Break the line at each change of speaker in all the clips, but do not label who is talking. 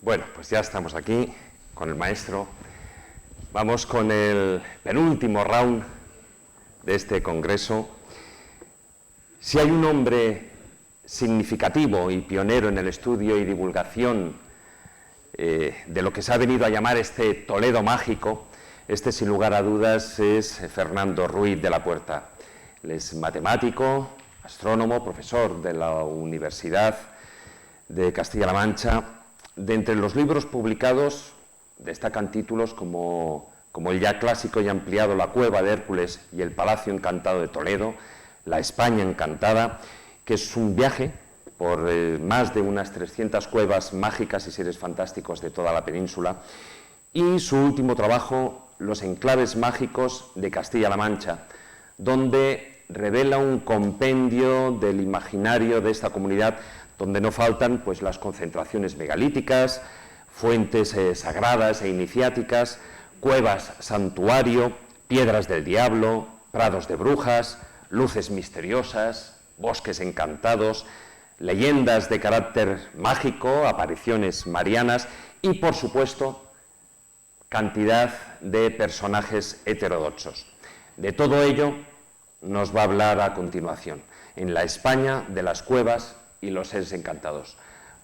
Bueno, pues ya estamos aquí con el maestro. Vamos con el penúltimo round de este congreso. Si hay un hombre significativo y pionero en el estudio y divulgación de lo que se ha venido a llamar este Toledo mágico, este sin lugar a dudas es Fernando Ruiz de la Puerta. Él es matemático, astrónomo, profesor de la Universidad de Castilla-La Mancha. De entre los libros publicados destacan títulos como el ya clásico y ampliado La Cueva de Hércules y el Palacio Encantado de Toledo, La España Encantada, que es un viaje por más de unas 300 cuevas mágicas y seres fantásticos de toda la península, y su último trabajo, Los Enclaves Mágicos de Castilla-La Mancha, donde revela un compendio del imaginario de esta comunidad, donde no faltan pues las concentraciones megalíticas, fuentes sagradas e iniciáticas, cuevas santuario, piedras del diablo, prados de brujas, luces misteriosas, bosques encantados, leyendas de carácter mágico, apariciones marianas y, por supuesto, cantidad de personajes heterodoxos. De todo ello nos va a hablar a continuación, en la España de las cuevas y los seres encantados.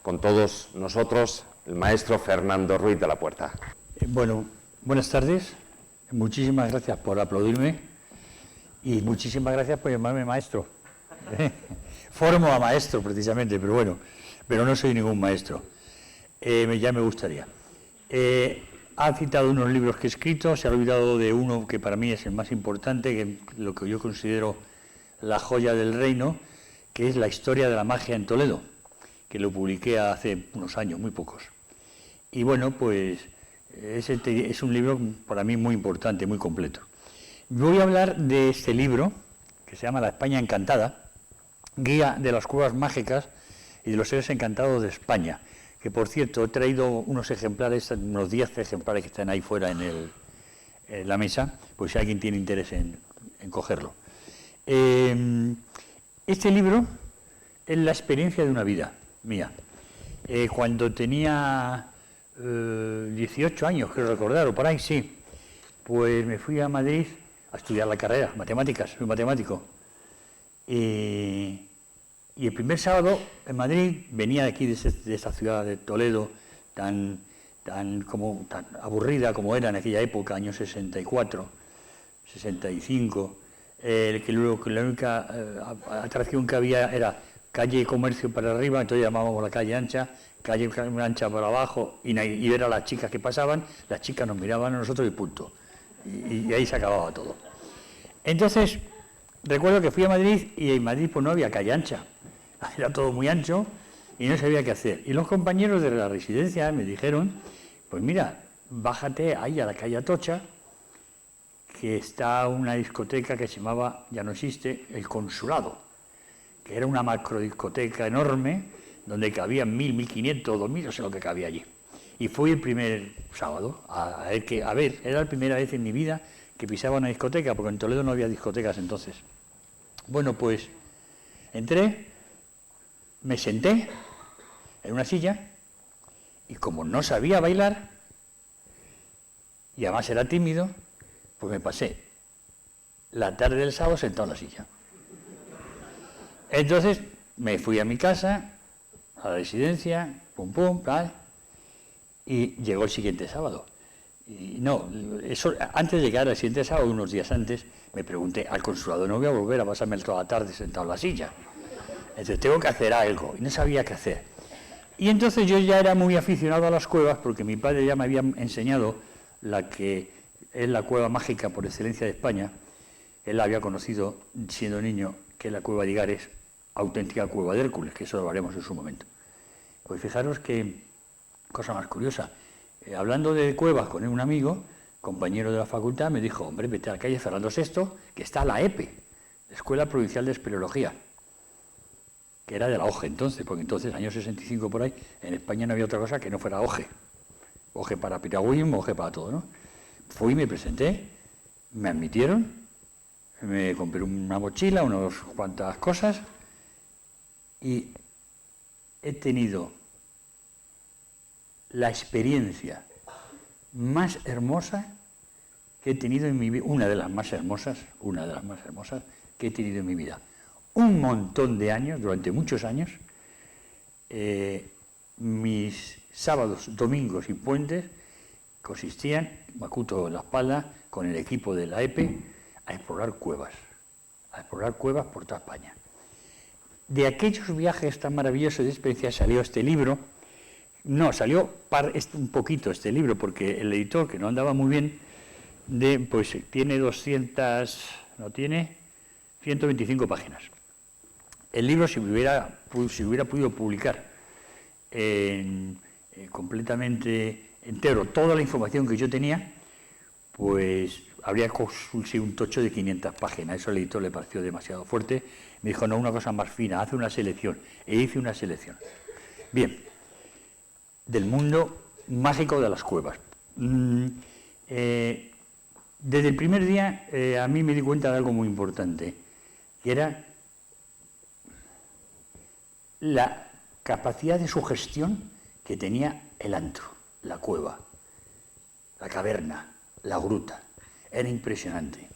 Con todos nosotros, el maestro Fernando Ruiz de la Puerta.
Bueno, buenas tardes. Muchísimas gracias por aplaudirme y muchísimas gracias por llamarme maestro. Formo a maestro, precisamente, pero bueno, pero no soy ningún maestro. Ya me gustaría. Ha citado unos libros que he escrito, se ha olvidado de uno que para mí es el más importante, que lo que yo considero la joya del reino, que es La historia de la magia en Toledo, que lo publiqué hace unos años, muy pocos. Y bueno, pues es un libro para mí muy importante, muy completo. Voy a hablar de este libro, que se llama La España Encantada, Guía de las Cuevas Mágicas y de los Seres Encantados de España, que por cierto he traído unos ejemplares, unos 10 ejemplares que están ahí fuera en la mesa, pues si alguien tiene interés en cogerlo. Este libro es la experiencia de una vida mía. Cuando tenía 18 años, creo recordar, o por ahí, sí, pues me fui a Madrid a estudiar la carrera, matemáticas, soy matemático. Y el primer sábado en Madrid, venía de aquí, de esa ciudad de Toledo, tan aburrida como era en aquella época, años 64, 65, que la única atracción que había era calle y comercio para arriba, entonces llamábamos la calle ancha, calle ancha para abajo, y ver a las chicas que pasaban, las chicas nos miraban a nosotros y punto. Y ahí se acababa todo. Entonces, recuerdo que fui a Madrid y en Madrid pues no había calle ancha, era todo muy ancho y no sabía qué hacer. Y los compañeros de la residencia me dijeron, pues mira, bájate ahí a la calle Atocha, que está una discoteca que se llamaba, ya no existe, El Consulado, que era una macrodiscoteca enorme, donde cabían 1.000, 1.500, 2.000, no sé lo que cabía allí. Y fui el primer sábado a ver, era la primera vez en mi vida que pisaba una discoteca, porque en Toledo no había discotecas entonces. Bueno, pues entré, me senté en una silla, y como no sabía bailar, y además era tímido, pues me pasé la tarde del sábado sentado en la silla. Entonces me fui a mi casa, a la residencia, pum pum, tal, y llegó el siguiente sábado. Y no, eso, antes de llegar al siguiente sábado, unos días antes, me pregunté, al consulado no voy a volver a pasarme toda la tarde sentado en la silla. Entonces tengo que hacer algo, y no sabía qué hacer. Y entonces yo ya era muy aficionado a las cuevas, porque mi padre ya me había enseñado la que es la cueva mágica por excelencia de España. Él la había conocido siendo niño, que es la cueva de Igares, auténtica cueva de Hércules, que eso lo haremos en su momento. Pues fijaros que, cosa más curiosa, hablando de cuevas con un amigo, compañero de la facultad, me dijo, hombre, vete a la calle Fernando VI, que está la EPE, Escuela Provincial de Espeleología, que era de la OGE entonces, porque entonces, años 65 por ahí, en España no había otra cosa que no fuera OGE. OGE para piragüismo, OGE para todo, ¿no? Fui, me presenté, me admitieron, me compré una mochila, unas cuantas cosas, y he tenido la experiencia más hermosa que he tenido en mi vida, una de las más hermosas que he tenido en mi vida. Un montón de años, durante muchos años, mis sábados, domingos y puentes consistían, macuto en la espalda, con el equipo de la EPE, a explorar cuevas por toda España. De aquellos viajes tan maravillosos de experiencia salió este libro. No, salió un poquito este libro, porque el editor, que no andaba muy bien, pues tiene 125 páginas. El libro, si hubiera podido publicar completamente entero toda la información que yo tenía, pues habría conseguido un tocho de 500 páginas. Eso al editor le pareció demasiado fuerte. Me dijo, no, una cosa más fina, hace una selección. E hice una selección. Bien, del mundo mágico de las cuevas. Desde el primer día a mí me di cuenta de algo muy importante, que era la capacidad de sugestión que tenía el antro, la cueva, la caverna, la gruta. Era impresionante.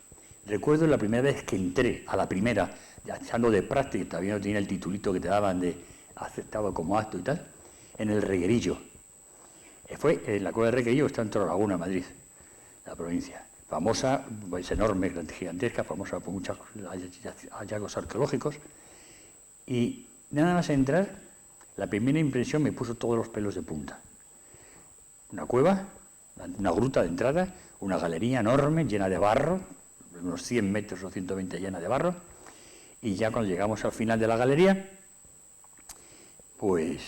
Recuerdo la primera vez que entré, a la primera, ya echando de práctica, todavía no tenía el titulito que te daban de aceptado como acto y tal, en el Reguerillo. Fue en la cueva de Reguerillo, está en Torrelaguna, Madrid, la provincia. Famosa, es enorme, gigantesca, famosa por muchos hallazgos arqueológicos. Y nada más entrar, la primera impresión me puso todos los pelos de punta. Una cueva, una gruta de entrada, una galería enorme, llena de barro, unos 100 metros o 120 llena de barro, y ya cuando llegamos al final de la galería, pues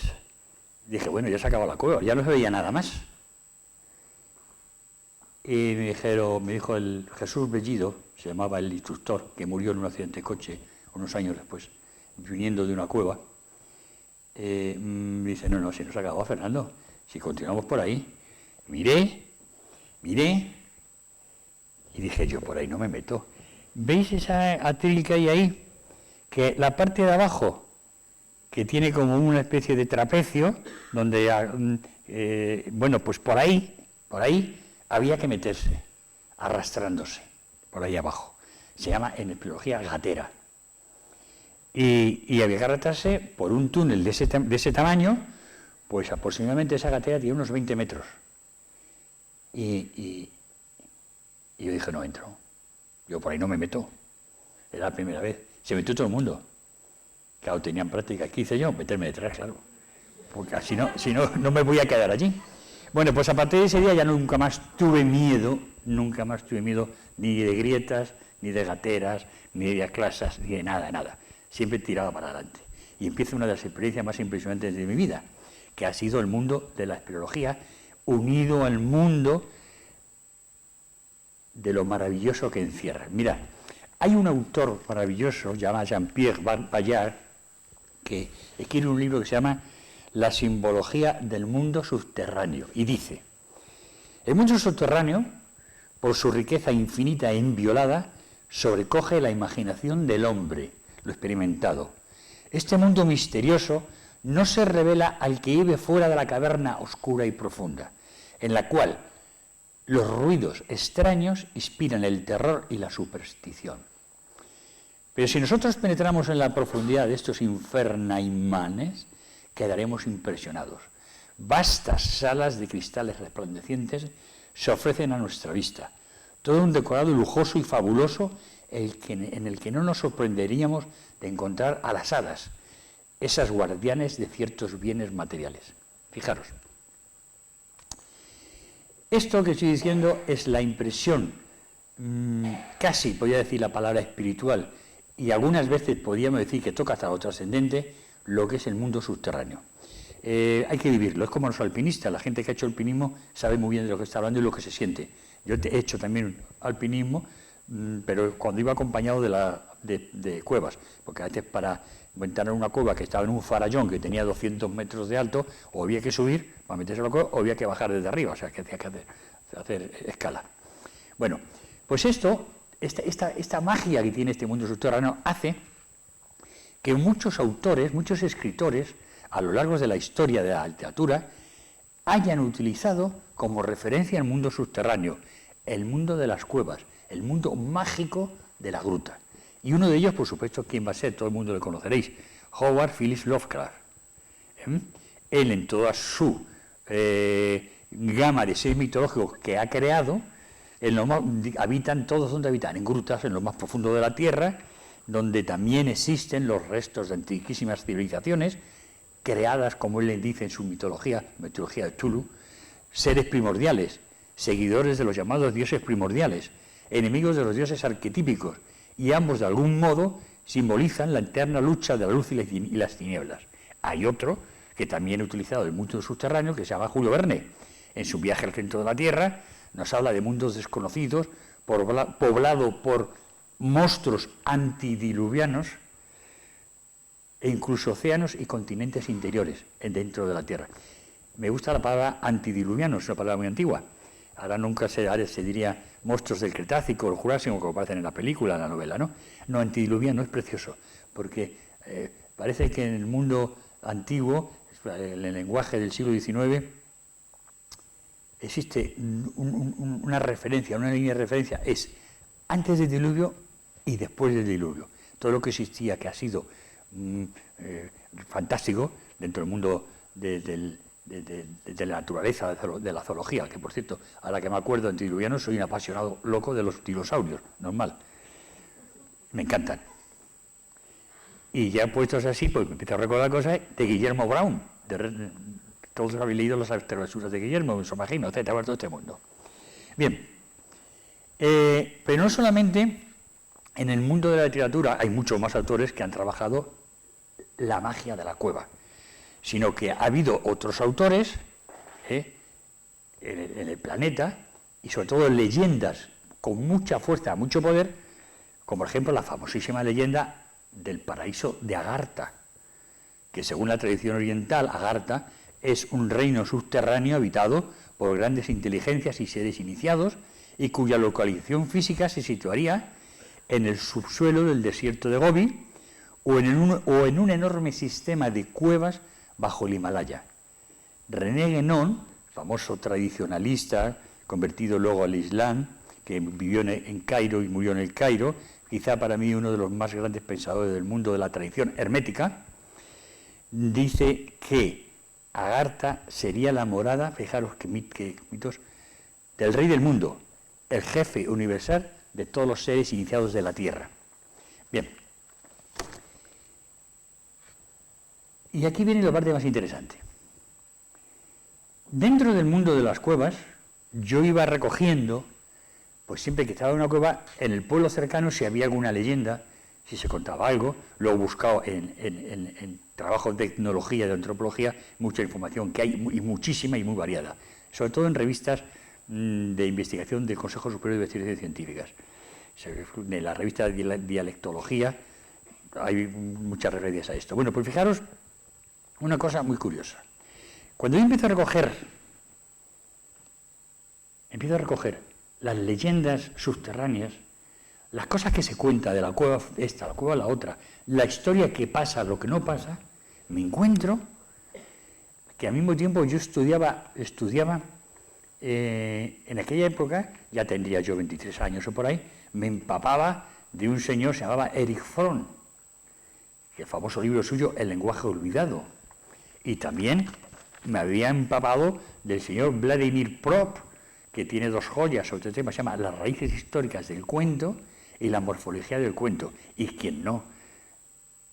dije, bueno, ya se acabó la cueva, ya no se veía nada más. Y me dijo el Jesús Bellido, se llamaba el instructor, que murió en un accidente de coche unos años después, viniendo de una cueva. Me dice, no, si no se acabó, Fernando, si continuamos por ahí. Miré, y dije, yo por ahí no me meto. ¿Veis esa atril que hay ahí? Que la parte de abajo, que tiene como una especie de trapecio, donde, bueno, pues por ahí había que meterse, arrastrándose, por ahí abajo. Se llama en espeleología gatera. Y había que arrastrarse por un túnel de ese tamaño, pues aproximadamente esa gatera tiene unos 20 metros. Y yo dije, no entro, yo por ahí no me meto. Era la primera vez, se metió todo el mundo. Claro, tenían práctica. ¿Qué hice yo? Meterme detrás, claro. Porque si no me voy a quedar allí. Bueno, pues a partir de ese día ya nunca más tuve miedo ni de grietas, ni de gateras, ni de clasas, ni de nada. Siempre tiraba para adelante. Y empieza una de las experiencias más impresionantes de mi vida, que ha sido el mundo de la espeleología, unido al mundo de lo maravilloso que encierra. Mira, hay un autor maravilloso, llamado Jean-Pierre Bayard, que escribe un libro que se llama La simbología del mundo subterráneo, y dice, el mundo subterráneo, por su riqueza infinita e inviolada, sobrecoge la imaginación del hombre, lo experimentado. Este mundo misterioso no se revela al que vive fuera de la caverna oscura y profunda, en la cual los ruidos extraños inspiran el terror y la superstición. Pero si nosotros penetramos en la profundidad de estos infernaimanes, quedaremos impresionados. Vastas salas de cristales resplandecientes se ofrecen a nuestra vista. Todo un decorado lujoso y fabuloso en el que no nos sorprenderíamos de encontrar a las hadas, esas guardianes de ciertos bienes materiales. Fijaros. Esto que estoy diciendo es la impresión, casi podría decir la palabra espiritual, y algunas veces podríamos decir que toca hasta lo trascendente, lo que es el mundo subterráneo. Hay que vivirlo, es como los alpinistas, la gente que ha hecho alpinismo sabe muy bien de lo que está hablando y lo que se siente. Yo he hecho también alpinismo, pero cuando iba acompañado de cuevas, porque a veces para entrar en una cueva que estaba en un farallón que tenía 200 metros de alto, o había que subir para meterse a la cueva, o había que bajar desde arriba, o sea que había que hacer escala. Bueno, pues esta magia que tiene este mundo subterráneo hace que muchos autores, muchos escritores, a lo largo de la historia de la literatura, hayan utilizado como referencia el mundo subterráneo, el mundo de las cuevas, el mundo mágico de la gruta. Y uno de ellos, por supuesto, ¿quién va a ser? Todo el mundo lo conoceréis, Howard Phillips Lovecraft. Él, en toda su gama de seres mitológicos que ha creado, habitan todos donde habitan, en grutas, en lo más profundo de la tierra, donde también existen los restos de antiquísimas civilizaciones, creadas, como él le dice en su mitología de Cthulhu, seres primordiales, seguidores de los llamados dioses primordiales, enemigos de los dioses arquetípicos, y ambos de algún modo simbolizan la eterna lucha de la luz y las tinieblas. Hay otro que también ha utilizado el mundo subterráneo, que se llama Julio Verne. En su viaje al centro de la Tierra nos habla de mundos desconocidos, poblado por monstruos antidiluvianos e incluso océanos y continentes interiores dentro de la Tierra. Me gusta la palabra antidiluvianos, es una palabra muy antigua. Ahora se diría monstruos del Cretácico o el Jurásico, como aparecen en la película, en la novela, ¿no? No, antidiluviano es precioso, porque parece que en el mundo antiguo, en el lenguaje del siglo XIX, existe una referencia, una línea de referencia, es antes del diluvio y después del diluvio. Todo lo que existía, que ha sido fantástico dentro del mundo de la naturaleza, de la zoología, que por cierto, ahora que me acuerdo, antidiluviano, soy un apasionado loco de los dinosaurios, normal. Me encantan. Y ya puestos así, pues me empiezo a recordar cosas de Guillermo Brown. Todos habéis leído las travesuras de Guillermo, me imagino, etcétera, todo este mundo. Bien, pero no solamente en el mundo de la literatura hay muchos más autores que han trabajado la magia de la cueva, sino que ha habido otros autores en el planeta, y sobre todo leyendas con mucha fuerza, mucho poder, como por ejemplo la famosísima leyenda del paraíso de Agartha, que según la tradición oriental, Agartha es un reino subterráneo habitado por grandes inteligencias y seres iniciados, y cuya localización física se situaría en el subsuelo del desierto de Gobi o en un enorme sistema de cuevas bajo el Himalaya. René Guénon, famoso tradicionalista, convertido luego al Islam, que vivió en Cairo y murió en el Cairo, quizá para mí uno de los más grandes pensadores del mundo de la tradición hermética, dice que Agartha sería la morada, fijaros qué mitos, del rey del mundo, el jefe universal de todos los seres iniciados de la Tierra. Bien. Y aquí viene la parte más interesante. Dentro del mundo de las cuevas, yo iba recogiendo, pues siempre que estaba en una cueva, en el pueblo cercano, si había alguna leyenda, si se contaba algo, lo he buscado en trabajos de etnología, de antropología, mucha información que hay, y muchísima y muy variada, sobre todo en revistas de investigación del Consejo Superior de Investigaciones Científicas. En la revista de Dialectología hay muchas referencias a esto. Bueno, pues fijaros una cosa muy curiosa. Cuando yo empiezo a recoger las leyendas subterráneas, las cosas que se cuentan de la cueva esta, la cueva la otra, la historia que pasa, lo que no pasa, me encuentro que al mismo tiempo yo estudiaba en aquella época, ya tendría yo 23 años o por ahí, me empapaba de un señor que se llamaba Erich Fromm, que el famoso libro suyo, El lenguaje olvidado. Y también me había empapado del señor Vladimir Prop, que tiene dos joyas sobre este tema, se llama Las raíces históricas del cuento y la morfología del cuento. Y quien no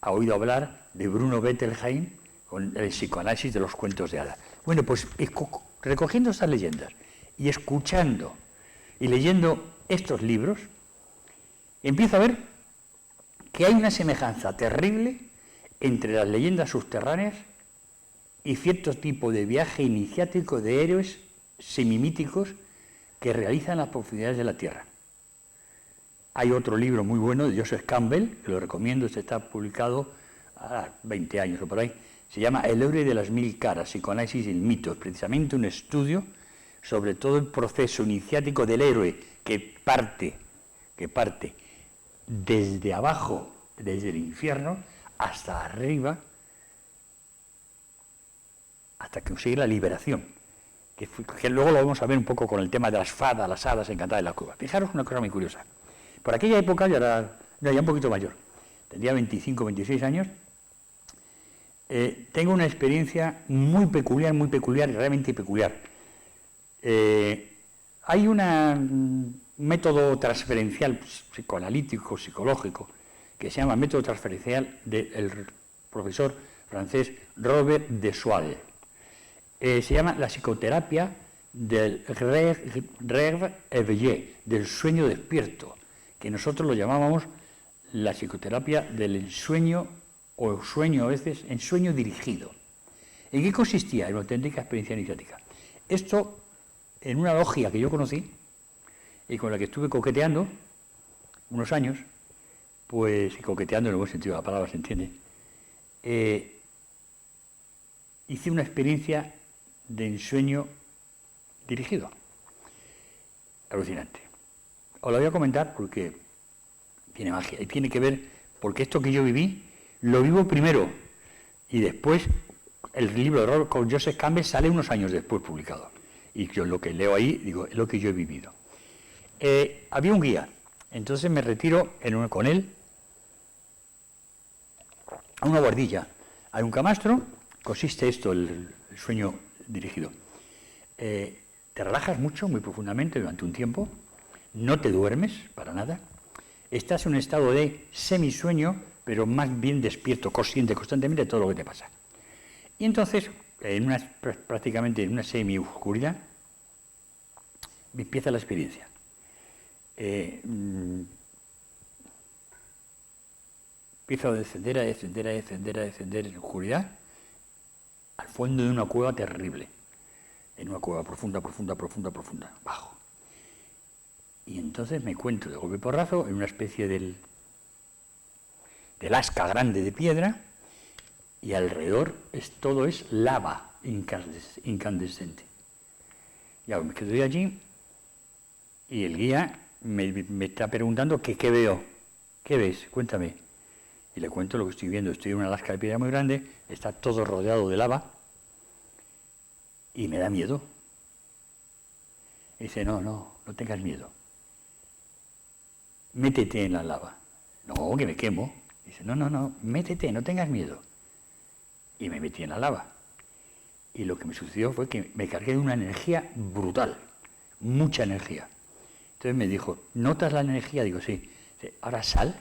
ha oído hablar de Bruno Bettelheim con el psicoanálisis de los cuentos de hadas. Bueno, pues recogiendo estas leyendas y escuchando y leyendo estos libros, empiezo a ver que hay una semejanza terrible entre las leyendas subterráneas y cierto tipo de viaje iniciático de héroes semimíticos que realizan las profundidades de la Tierra. Hay otro libro muy bueno de Joseph Campbell, que lo recomiendo, este está publicado hace 20 años o por ahí, se llama El héroe de las mil caras, psicoanálisis y el mito, es precisamente un estudio sobre todo el proceso iniciático del héroe que parte desde abajo, desde el infierno, hasta arriba, hasta que consigue la liberación. que luego lo vamos a ver un poco con el tema de las fadas, las hadas encantadas de la cueva. Fijaros una cosa muy curiosa. Por aquella época, yo era ya un poquito mayor, tendría 25, 26 años, tengo una experiencia muy peculiar, realmente peculiar. Hay un método transferencial psicoanalítico, psicológico, que se llama método transferencial del profesor francés Robert de Soile. Se llama la psicoterapia del rêve éveillé, del sueño despierto, que nosotros lo llamábamos la psicoterapia del ensueño, o sueño a veces, ensueño dirigido. ¿En qué consistía? En una auténtica experiencia iniciática. Esto, en una logia que yo conocí y con la que estuve coqueteando unos años, pues, y coqueteando en el buen sentido de la palabra, se entiende, hice una experiencia de ensueño dirigido. Alucinante. Os lo voy a comentar porque tiene magia y tiene que ver, porque esto que yo viví, lo vivo primero y después el libro de rol con Joseph Campbell sale unos años después publicado. Y yo lo que leo ahí, digo, es lo que yo he vivido. Había un guía, entonces me retiro con él a una guardilla. Hay un camastro, consiste esto, el sueño dirigido. Te relajas mucho, muy profundamente durante un tiempo, no te duermes para nada, estás en un estado de semisueño, pero más bien despierto, consciente constantemente de todo lo que te pasa. Y entonces, prácticamente en una semi-oscuridad, empieza la experiencia. Empiezo a descender, en la oscuridad, al fondo de una cueva terrible, en una cueva profunda, bajo. Y entonces me encuentro de golpe y porrazo en una especie del asca grande de piedra, y alrededor todo es lava incandescente. Ya me quedo allí y el guía me está preguntando que qué veo. ¿Qué ves? Cuéntame. Y le cuento lo que estoy viendo. Estoy en una lasca de piedra muy grande, está todo rodeado de lava y me da miedo. Y dice, no tengas miedo. Métete en la lava. No, que me quemo. Dice, no, métete, no tengas miedo. Y me metí en la lava. Y lo que me sucedió fue que me cargué de una energía brutal, mucha energía. Entonces me dijo, ¿notas la energía? Digo, sí. Dice, ahora sal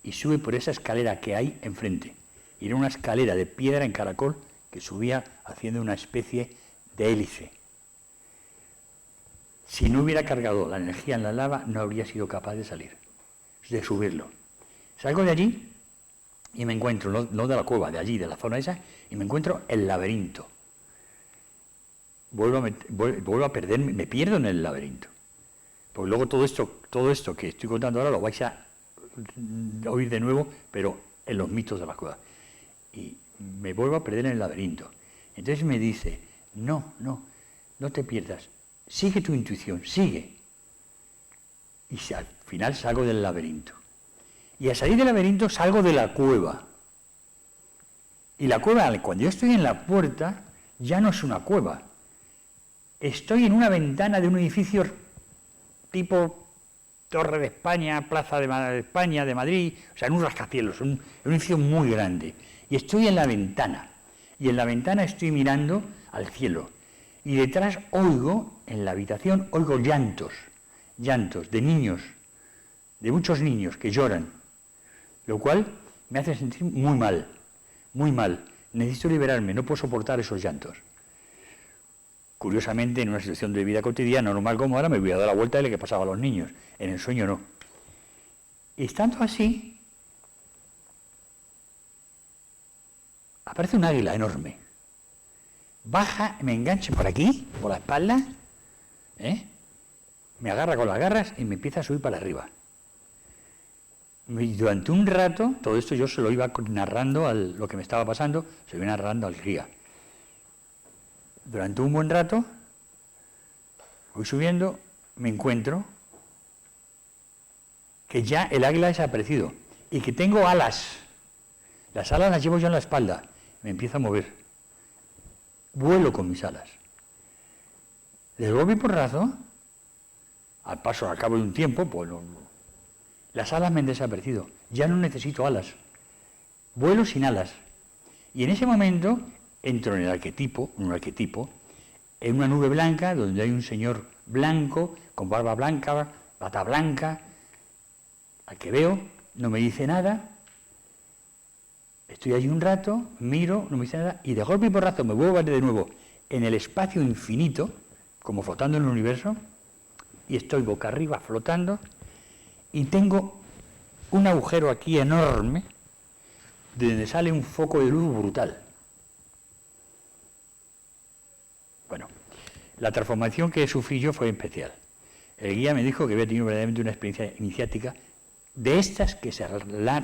y sube por esa escalera que hay enfrente. Y era una escalera de piedra en caracol que subía haciendo una especie de hélice. Si no hubiera cargado la energía en la lava, no habría sido capaz de salir, de subirlo. Salgo de allí y me encuentro, no de la cueva, de allí, de la zona esa, y me encuentro el laberinto. Vuelvo a perderme, me pierdo en el laberinto. Porque luego todo esto que estoy contando ahora lo vais a oír de nuevo, pero en los mitos de la cueva. Y me vuelvo a perder en el laberinto. Entonces me dice, no te pierdas, sigue tu intuición, sigue. Y al final salgo del laberinto. Y al salir del laberinto salgo de la cueva. Y la cueva, cuando yo estoy en la puerta, ya no es una cueva. Estoy en una ventana de un edificio tipo Torre de España, Plaza de España, de Madrid, o sea, en un rascacielos, un edificio muy grande. Y estoy en la ventana. Y en la ventana estoy mirando al cielo. Y detrás en la habitación, oigo llantos de niños, de muchos niños que lloran, lo cual me hace sentir muy mal. Necesito liberarme, no puedo soportar esos llantos. Curiosamente, en una situación de vida cotidiana, normal como ahora, me voy a dar la vuelta de lo que pasaba a los niños. En el sueño no. Y estando así, aparece un águila enorme. Baja, me engancha por aquí, por la espalda, me agarra con las garras y me empieza a subir para arriba. Y durante un rato, todo esto yo se lo iba narrando, lo que me estaba pasando, se lo iba narrando al guía. Durante un buen rato, voy subiendo, me encuentro que ya el águila ha desaparecido y que tengo alas. Las alas las llevo yo en la espalda. Me empiezo a mover. Vuelo con mis alas. De golpe y porrazo, al cabo de un tiempo, pues las alas me han desaparecido. Ya no necesito alas. Vuelo sin alas. Y en ese momento entro en un arquetipo, en una nube blanca, donde hay un señor blanco, con barba blanca, bata blanca, al que veo, no me dice nada. Estoy allí un rato, miro, no me dice nada, y de golpe y porrazo me vuelvo a ver de nuevo en el espacio infinito, como flotando en el universo, y estoy boca arriba flotando, y tengo un agujero aquí enorme, de donde sale un foco de luz brutal. Bueno, la transformación que sufrí yo fue especial. El guía me dijo que había tenido verdaderamente una experiencia iniciática de estas que se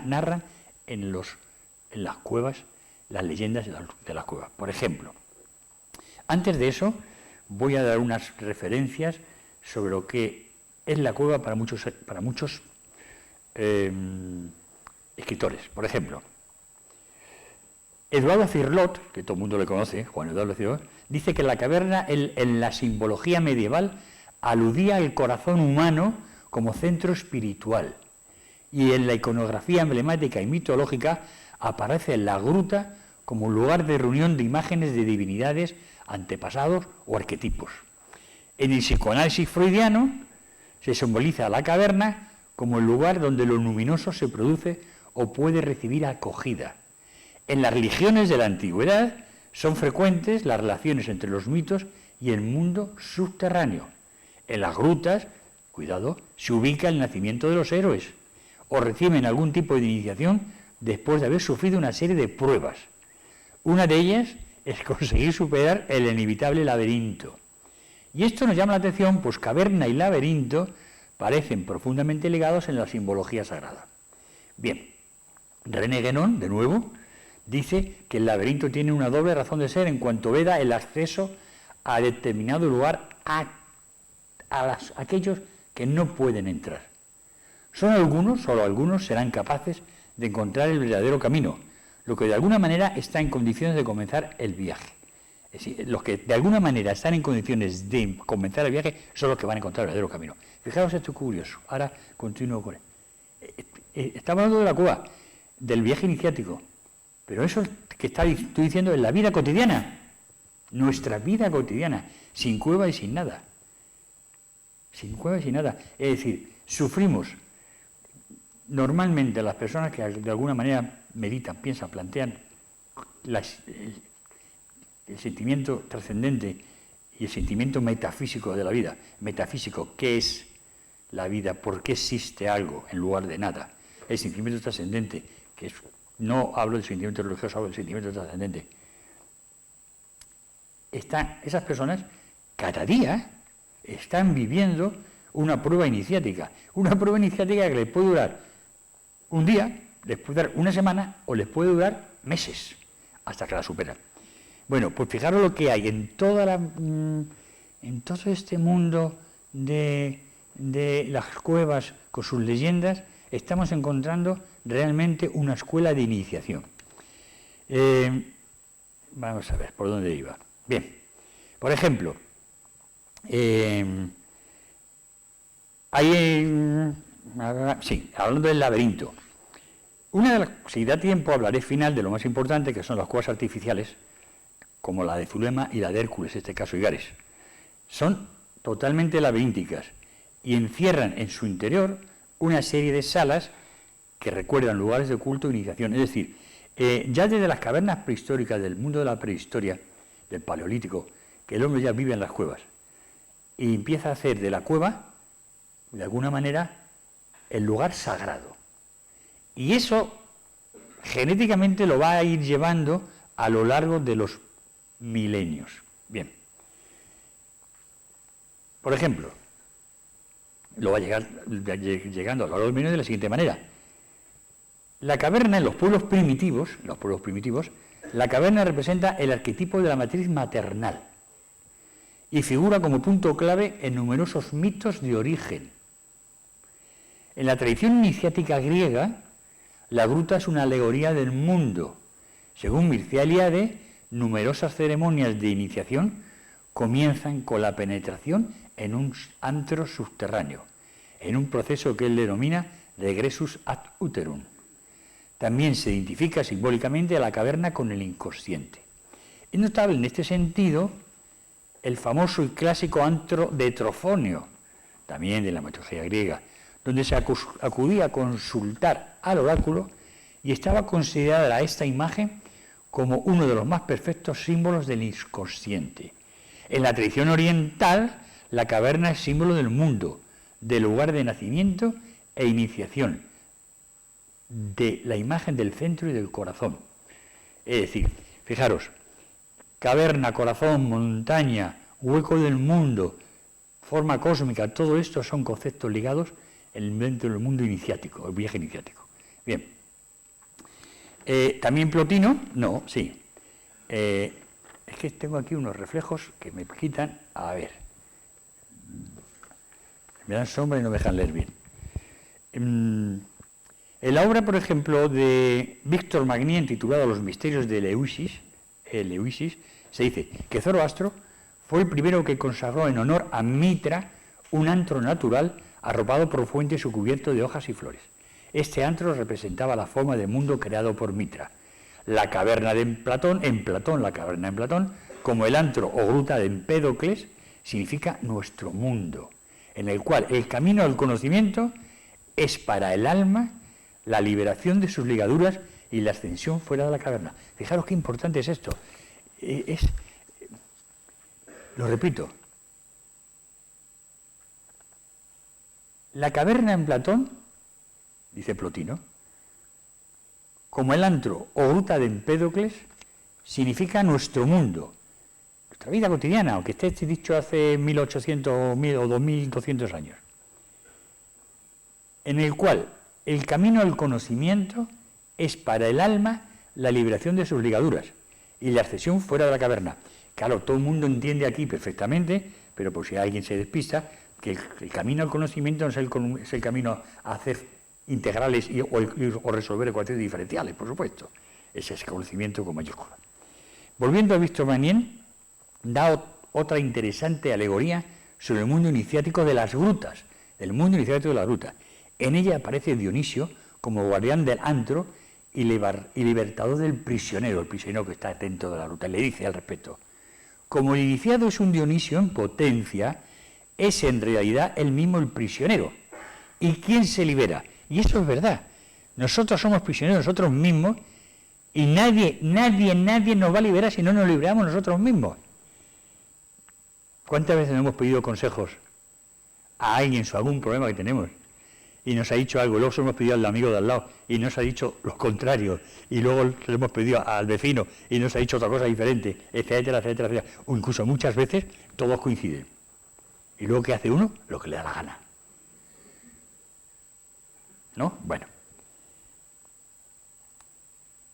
narran en las cuevas, las leyendas de las cuevas. Por ejemplo, antes de eso, voy a dar unas referencias sobre lo que es la cueva para muchos escritores. Por ejemplo, Eduardo Cirlot, que todo el mundo le conoce, Juan Eduardo Cirlot, dice que la caverna en la simbología medieval aludía al corazón humano como centro espiritual, y en la iconografía emblemática y mitológica aparece la gruta como lugar de reunión de imágenes de divinidades, antepasados o arquetipos. En el psicoanálisis freudiano se simboliza la caverna como el lugar donde lo luminoso se produce o puede recibir acogida. En las religiones de la antigüedad son frecuentes las relaciones entre los mitos y el mundo subterráneo. En las grutas, cuidado, se ubica el nacimiento de los héroes, o reciben algún tipo de iniciación después de haber sufrido una serie de pruebas. Una de ellas es conseguir superar el inevitable laberinto. Y esto nos llama la atención, pues caverna y laberinto parecen profundamente ligados en la simbología sagrada. Bien, René Guénon, de nuevo, dice que el laberinto tiene una doble razón de ser en cuanto veda el acceso a determinado lugar a aquellos que no pueden entrar. Solo algunos serán capaces de encontrar el verdadero camino, lo que de alguna manera está en condiciones de comenzar el viaje. Es decir, los que de alguna manera están en condiciones de comenzar el viaje son los que van a encontrar el verdadero camino. Fijaros, esto es curioso. Ahora continúo con él. Estamos hablando de la cueva, del viaje iniciático, pero eso que estoy diciendo es la vida cotidiana, nuestra vida cotidiana, sin cueva y sin nada. Sin cueva y sin nada. Es decir, sufrimos. Normalmente las personas que de alguna manera meditan, piensan, plantean el sentimiento trascendente y el sentimiento metafísico de la vida. Metafísico, ¿qué es la vida? ¿Por qué existe algo en lugar de nada? El sentimiento trascendente, que es, no hablo del sentimiento religioso, hablo del sentimiento trascendente. Esas personas cada día están viviendo una prueba iniciática que les puede durar un día, les puede durar una semana o les puede durar meses hasta que la superan. Bueno, pues fijaros lo que hay en todo este mundo de las cuevas con sus leyendas. Estamos encontrando realmente una escuela de iniciación. Vamos a ver por dónde iba. Bien, por ejemplo, hablando del laberinto. Si da tiempo, hablaré final de lo más importante, que son las cuevas artificiales, como la de Zulema y la de Hércules, en este caso Igares. Son totalmente laberínticas y encierran en su interior una serie de salas que recuerdan lugares de culto e iniciación. Es decir, ya desde las cavernas prehistóricas del mundo de la prehistoria, del Paleolítico, que el hombre ya vive en las cuevas, y empieza a hacer de la cueva, de alguna manera, el lugar sagrado. Y eso genéticamente lo va a ir llevando a lo largo de los milenios. Bien. Por ejemplo, lo va llegando a lo largo de los milenios de la siguiente manera. La caverna en los pueblos primitivos, la caverna representa el arquetipo de la matriz maternal y figura como punto clave en numerosos mitos de origen. En la tradición iniciática griega, la gruta es una alegoría del mundo. Según Mircea Eliade, numerosas ceremonias de iniciación comienzan con la penetración en un antro subterráneo, en un proceso que él denomina regressus ad uterum. También se identifica simbólicamente a la caverna con el inconsciente. Es notable en este sentido el famoso y clásico antro de Trofonio, también de la mitología griega, donde se acudía a consultar al oráculo y estaba considerada esta imagen como uno de los más perfectos símbolos del inconsciente. En la tradición oriental, la caverna es símbolo del mundo, del lugar de nacimiento e iniciación, de la imagen del centro y del corazón. Es decir, fijaros, caverna, corazón, montaña, hueco del mundo, forma cósmica, todo esto son conceptos ligados dentro del mundo iniciático, el viaje iniciático. Bien. ¿También Plotino? No, sí. Es que tengo aquí unos reflejos que me quitan. A ver. Me dan sombra y no me dejan leer bien. En la obra, por ejemplo, de Víctor Magnien, titulada Los misterios de Eleusis, se dice que Zoroastro fue el primero que consagró en honor a Mitra un antro natural arropado por fuentes y cubierto de hojas y flores. Este antro representaba la forma del mundo creado por Mitra. La caverna de Platón, la caverna en Platón, como el antro o gruta de Empédocles, significa nuestro mundo, en el cual el camino al conocimiento es para el alma la liberación de sus ligaduras y la ascensión fuera de la caverna. Fijaros qué importante es esto. Lo repito. La caverna en Platón, dice Plotino, como el antro o gruta de Empédocles, significa nuestro mundo, nuestra vida cotidiana, aunque esté dicho hace 1800 o 2200 años, en el cual el camino al conocimiento es para el alma la liberación de sus ligaduras y la ascensión fuera de la caverna. Claro, todo el mundo entiende aquí perfectamente, pero por si alguien se despista, que el camino al conocimiento no es el camino a hacer integrales o resolver ecuaciones diferenciales, por supuesto. Ese es conocimiento con mayúscula. Volviendo a Víctor Magnien, da otra interesante alegoría sobre el mundo iniciático de las grutas, el mundo iniciático de las grutas. En ella aparece Dionisio como guardián del antro y libertador del prisionero, el prisionero que está dentro de la gruta. Le dice al respecto: como el iniciado es un Dionisio en potencia, es en realidad él mismo el prisionero. ¿Y quién se libera? Y eso es verdad. Nosotros somos prisioneros nosotros mismos y nadie nos va a liberar si no nos liberamos nosotros mismos. ¿Cuántas veces hemos pedido consejos a alguien sobre algún problema que tenemos y nos ha dicho algo, luego se lo hemos pedido al amigo de al lado y nos ha dicho lo contrario, y luego le hemos pedido al vecino y nos ha dicho otra cosa diferente, etcétera, etcétera, etcétera? O incluso muchas veces todos coinciden. ¿Y luego qué hace uno? Lo que le da la gana. ¿No? Bueno.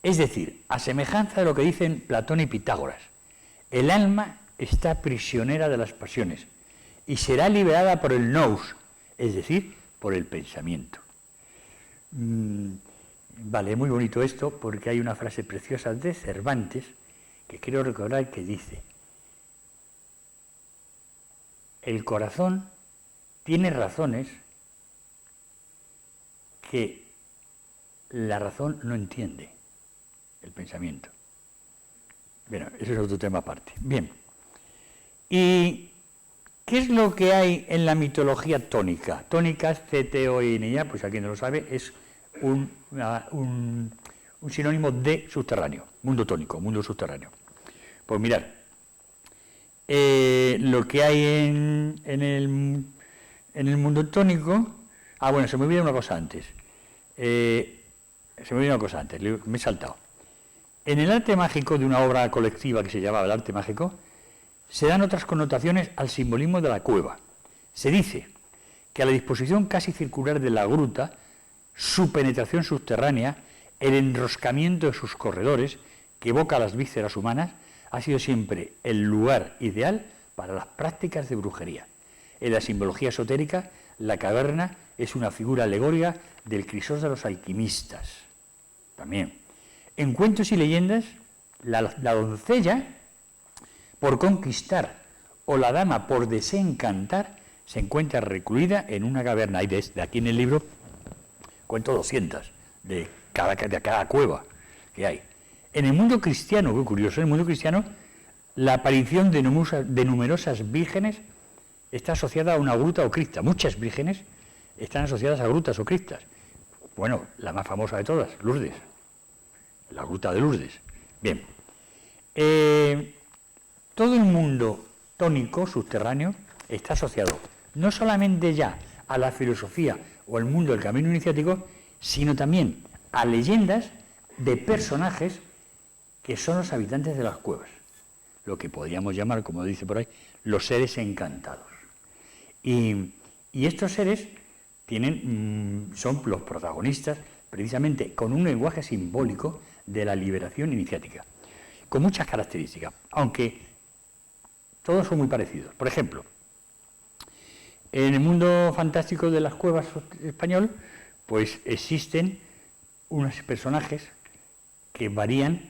Es decir, a semejanza de lo que dicen Platón y Pitágoras, el alma está prisionera de las pasiones y será liberada por el nous, es decir, por el pensamiento. Vale, es muy bonito esto porque hay una frase preciosa de Cervantes que quiero recordar que dice: el corazón tiene razones que la razón no entiende, el pensamiento. Bueno, ese es otro tema aparte. Bien. ¿Y qué es lo que hay en la mitología tónica? Tónica es C-T-O-N-I-A, pues a quien no lo sabe, es un sinónimo de subterráneo, mundo tónico, mundo subterráneo. Pues mirad, lo que hay en el mundo tónico... Ah, bueno, se me olvidó una cosa antes. Me he saltado. En el arte mágico de una obra colectiva que se llamaba el arte mágico, se dan otras connotaciones al simbolismo de la cueva. Se dice que a la disposición casi circular de la gruta, su penetración subterránea, el enroscamiento de sus corredores, que evoca a las vísceras humanas, ha sido siempre el lugar ideal para las prácticas de brujería. En la simbología esotérica, la caverna es una figura alegórica del crisol de los alquimistas. También. En cuentos y leyendas, la doncella, por conquistar o la dama por desencantar se encuentra recluida en una caverna. Hay de aquí en el libro cuento 200 de cada cueva que hay. En el mundo cristiano, qué curioso, en el mundo cristiano la aparición de numerosas vírgenes está asociada a una gruta o cripta. Muchas vírgenes están asociadas a grutas o criptas. Bueno, la más famosa de todas, Lourdes, la gruta de Lourdes. Bien, todo el mundo tónico, subterráneo, está asociado no solamente ya a la filosofía o al mundo del camino iniciático, sino también a leyendas de personajes que son los habitantes de las cuevas, lo que podríamos llamar, como dice por ahí, los seres encantados. Y estos seres son los protagonistas, precisamente con un lenguaje simbólico de la liberación iniciática, con muchas características, aunque todos son muy parecidos. Por ejemplo, en el mundo fantástico de las cuevas español, pues existen unos personajes que varían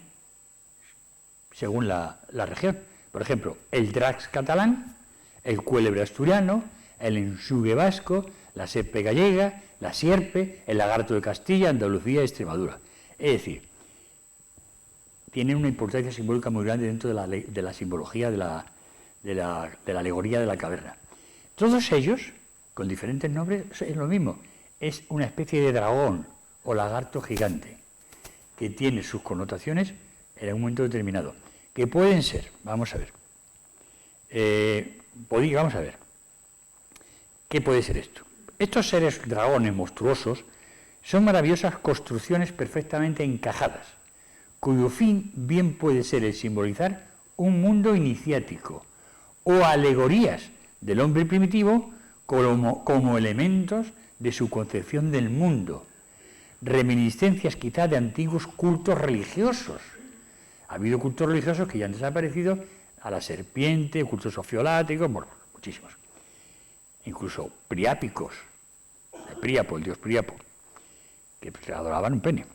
según la región. Por ejemplo, el drax catalán, el cuélebre asturiano, el ensugue vasco, la serpe gallega, la sierpe, el lagarto de Castilla, Andalucía y Extremadura. Es decir, tienen una importancia simbólica muy grande dentro de la simbología de la alegoría de la caverna. Todos ellos, con diferentes nombres, es lo mismo. Es una especie de dragón o lagarto gigante que tiene sus connotaciones en un momento determinado, que pueden ser, vamos a ver, vamos a ver, ¿qué puede ser esto? Estos seres dragones monstruosos son maravillosas construcciones perfectamente encajadas, cuyo fin bien puede ser el simbolizar un mundo iniciático o alegorías del hombre primitivo como elementos de su concepción del mundo, reminiscencias quizá de antiguos cultos religiosos. Ha habido cultos religiosos que ya han desaparecido, a la serpiente, cultos socioláticos, bueno, muchísimos. Incluso priápicos, el dios Priapo, que adoraban un pene.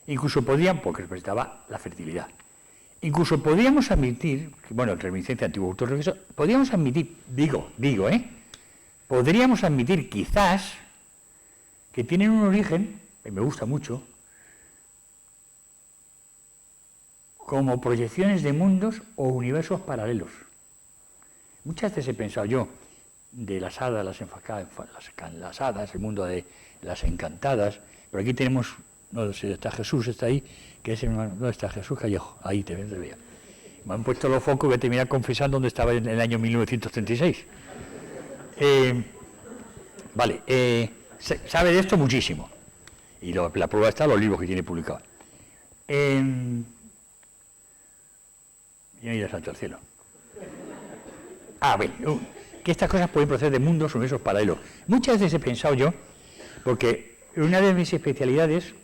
Incluso podían, porque representaba la fertilidad. Incluso podríamos admitir, bueno, reminiscencia de antiguos cultos religiosos, podríamos admitir, podríamos admitir quizás que tienen un origen, que me gusta mucho, como proyecciones de mundos o universos paralelos. Muchas veces he pensado yo de las hadas, las hadas, el mundo de las encantadas, pero aquí tenemos, no sé, está Jesús, está ahí, que es no está Jesús Callejo, ahí te veo. Me han puesto los focos y voy a terminar confesando dónde estaba en el año 1936. Sabe de esto muchísimo. Y la prueba está en los libros que tiene publicados. Y no irá santo al cielo. Que estas cosas pueden proceder de mundos o universos paralelos. Muchas veces he pensado yo, porque una de mis especialidades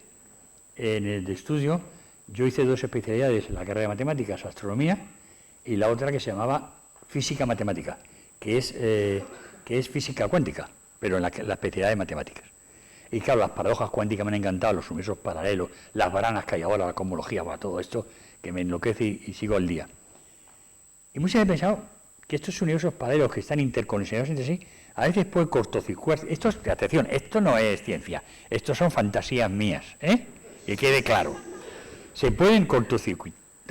en el de estudio, yo hice 2 especialidades en la carrera de matemáticas, astronomía, y la otra que se llamaba física matemática, que es física cuántica, pero en la especialidad de matemáticas. Y claro, las paradojas cuánticas me han encantado, los universos paralelos, las baranas que hay ahora, la cosmología, todo esto que me enloquece y sigo al día. Y muchas veces he pensado que estos universos paralelos que están interconexionados entre sí, a veces pueden cortocircuitar. Atención, esto no es ciencia, esto son fantasías mías, que quede claro. Se pueden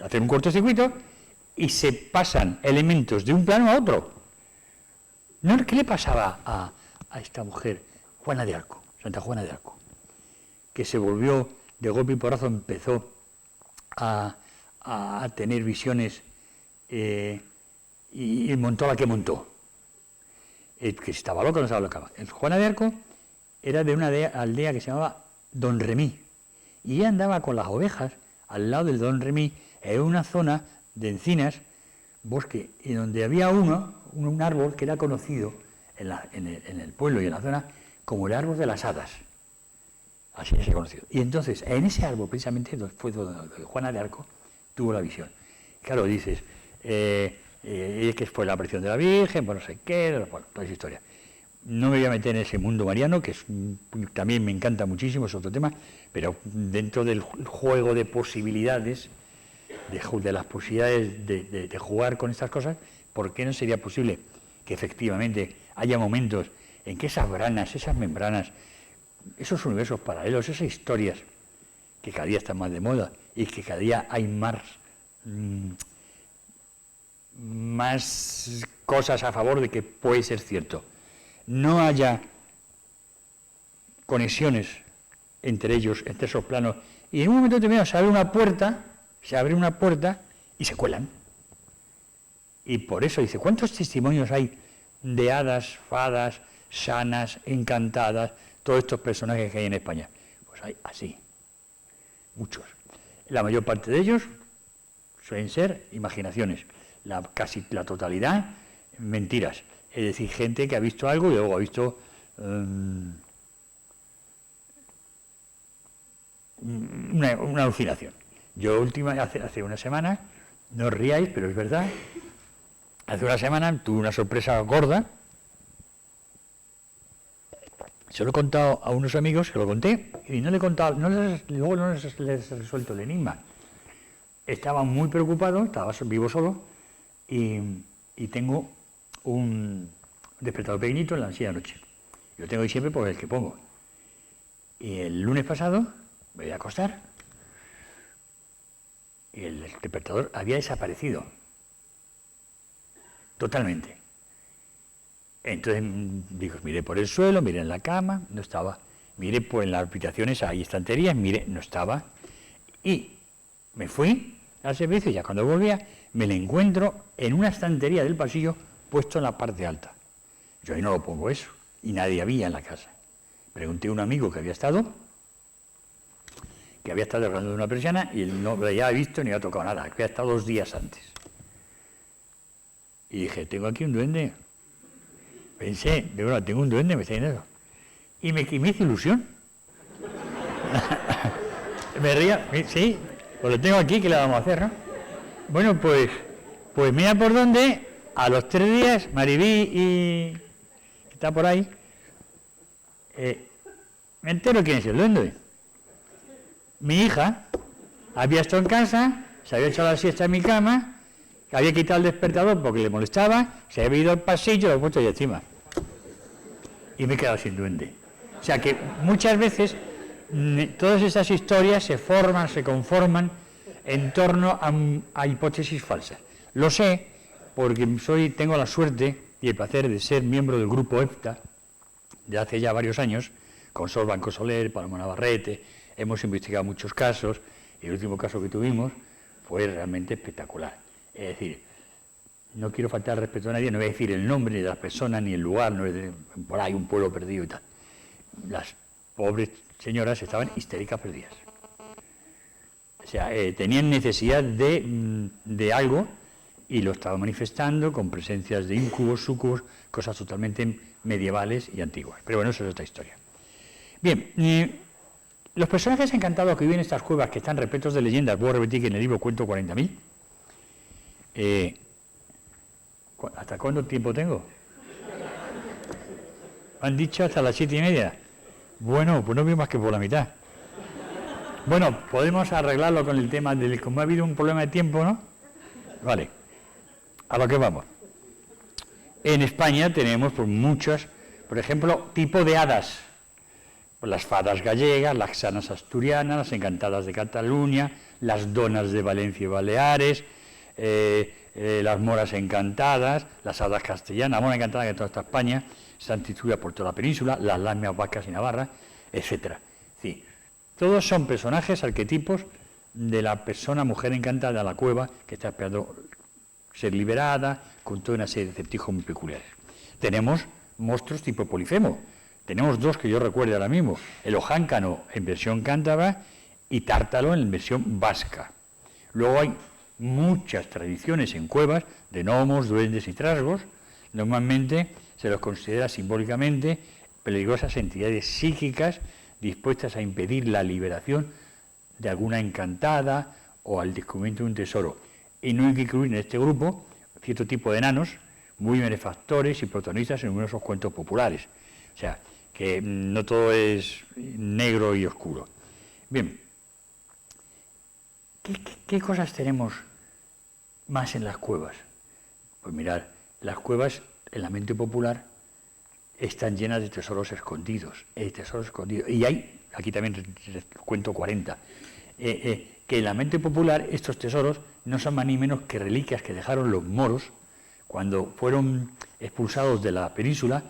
hacer un cortocircuito y se pasan elementos de un plano a otro. ¿Qué le pasaba a esta mujer, Juana de Arco, Santa Juana de Arco? Que se volvió, de golpe y porrazo, empezó a tener visiones y montó la que montó. Que estaba loca o no estaba loca. Juana de Arco era de una aldea que se llamaba Don Remí. Y ella andaba con las ovejas al lado del Don Remí, en una zona de encinas, bosque, y donde había un árbol que era conocido en el pueblo y en la zona como el árbol de las hadas. Así se ha conocido. Y entonces, en ese árbol, precisamente, fue donde Juana de Arco tuvo la visión. Claro, dices, que fue la aparición de la Virgen, no sé qué, toda esa historia. No me voy a meter en ese mundo mariano, que también me encanta muchísimo, es otro tema, pero dentro del juego de posibilidades, de las posibilidades de jugar con estas cosas, ¿por qué no sería posible que efectivamente haya momentos en que esas branas, esas membranas, esos universos paralelos, esas historias que cada día están más de moda y que cada día hay más cosas a favor de que puede ser cierto, no haya conexiones entre ellos, entre esos planos, y en un momento determinado se abre una puerta y se cuelan. Y por eso dice, ¿cuántos testimonios hay de hadas, fadas, sanas, encantadas, todos estos personajes que hay en España? Pues hay así, muchos. La mayor parte de ellos suelen ser imaginaciones, casi la totalidad mentiras. Es decir, gente que ha visto algo y luego ha visto una alucinación. Yo hace una semana, no os riáis, pero es verdad, hace una semana tuve una sorpresa gorda. Se lo he contado a unos amigos, se lo conté, y no le he contado, luego no les he resuelto el enigma. Estaban muy preocupados, estaba vivo solo, y tengo un despertador pequeñito en la silla de noche. Yo tengo ahí siempre por el que pongo. Y el lunes pasado me voy a acostar y el despertador había desaparecido totalmente. Entonces digo, miré por el suelo, miré en la cama, no estaba. Miré en las habitaciones, hay estanterías, miré, no estaba. Y me fui al servicio y ya cuando volvía me lo encuentro en una estantería del pasillo puesto en la parte alta. Yo ahí no lo pongo eso, y nadie había en la casa. Pregunté a un amigo que había estado hablando de una persiana y él no lo había visto ni había tocado nada, había estado 2 días antes. Y dije, tengo aquí un duende. Pensé, tengo un duende, me está diciendo eso. Y me hizo ilusión. Me ría, sí, pues lo tengo aquí, ¿qué le vamos a hacer, no? Bueno, pues mira por dónde, a los 3 días, Maribí que está por ahí, me entero quién es el duende. Mi hija había estado en casa, se había echado la siesta en mi cama, había quitado el despertador porque le molestaba, se había ido al pasillo y lo he puesto ahí encima. Y me he quedado sin duende. O sea que muchas veces todas esas historias se forman, se conforman en torno a hipótesis falsas. Lo sé porque tengo la suerte y el placer de ser miembro del grupo EPTA de hace ya varios años, con Sol Blanco Soler, Paloma Navarrete, hemos investigado muchos casos y el último caso que tuvimos fue realmente espectacular. Es decir, no quiero faltar respeto a nadie, no voy a decir el nombre de la persona ni el lugar, no es por ahí un pueblo perdido y tal. Las pobres señoras estaban histéricas perdidas. O sea, tenían necesidad de algo y lo estaban manifestando con presencias de incubos, sucubos, cosas totalmente medievales y antiguas. Pero bueno, eso es otra historia. Bien, los personajes encantados que viven en estas cuevas, que están repletos de leyendas, voy a repetir que en el libro cuento 40.000. ¿Hasta cuánto tiempo tengo? Han dicho hasta las 7:30. Bueno, pues no veo más que por la mitad. Bueno, podemos arreglarlo con el tema del... Como ha habido un problema de tiempo, ¿no? Vale, a lo que vamos. En España tenemos pues muchos, por ejemplo, tipo de hadas. Pues las fadas gallegas, las sanas asturianas, las encantadas de Cataluña, las donas de Valencia y Baleares, las moras encantadas, las hadas castellanas, la mora encantada que en toda esta España, están distribuidas por toda la península, las lamias vascas y navarras, etcétera. Sí, todos son personajes, arquetipos de la persona, mujer encantada de la cueva, que está esperando ser liberada, con toda una serie de acertijos muy peculiares. Tenemos monstruos tipo Polifemo. Tenemos 2 que yo recuerdo ahora mismo, el ojáncano en versión cántabra y tártalo en versión vasca. Luego hay muchas tradiciones en cuevas de gnomos, duendes y trasgos. Normalmente se los considera simbólicamente peligrosas entidades psíquicas dispuestas a impedir la liberación de alguna encantada o al descubrimiento de un tesoro. Y no hay que incluir en este grupo cierto tipo de enanos muy benefactores y protagonistas en numerosos cuentos populares. O sea, que no todo es negro y oscuro. Bien, ¿qué cosas tenemos más en las cuevas? Pues mirad, las cuevas en la mente popular están llenas de tesoros escondidos, Y hay, aquí también les cuento 40, que en la mente popular estos tesoros no son más ni menos que reliquias que dejaron los moros cuando fueron expulsados de la península.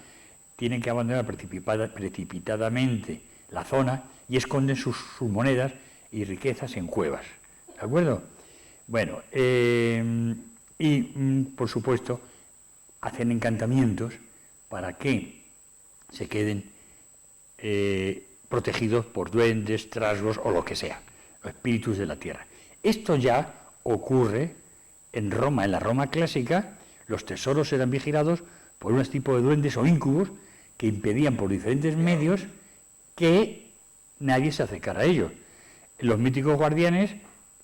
Tienen que abandonar precipitadamente la zona y esconden sus monedas y riquezas en cuevas. ¿De acuerdo? Bueno, por supuesto, hacen encantamientos para que se queden protegidos por duendes, trasgos o lo que sea, los espíritus de la tierra. Esto ya ocurre en Roma, en la Roma clásica. Los tesoros eran vigilados por unos tipos de duendes o íncubos que impedían por diferentes medios que nadie se acercara a ellos. Los míticos guardianes,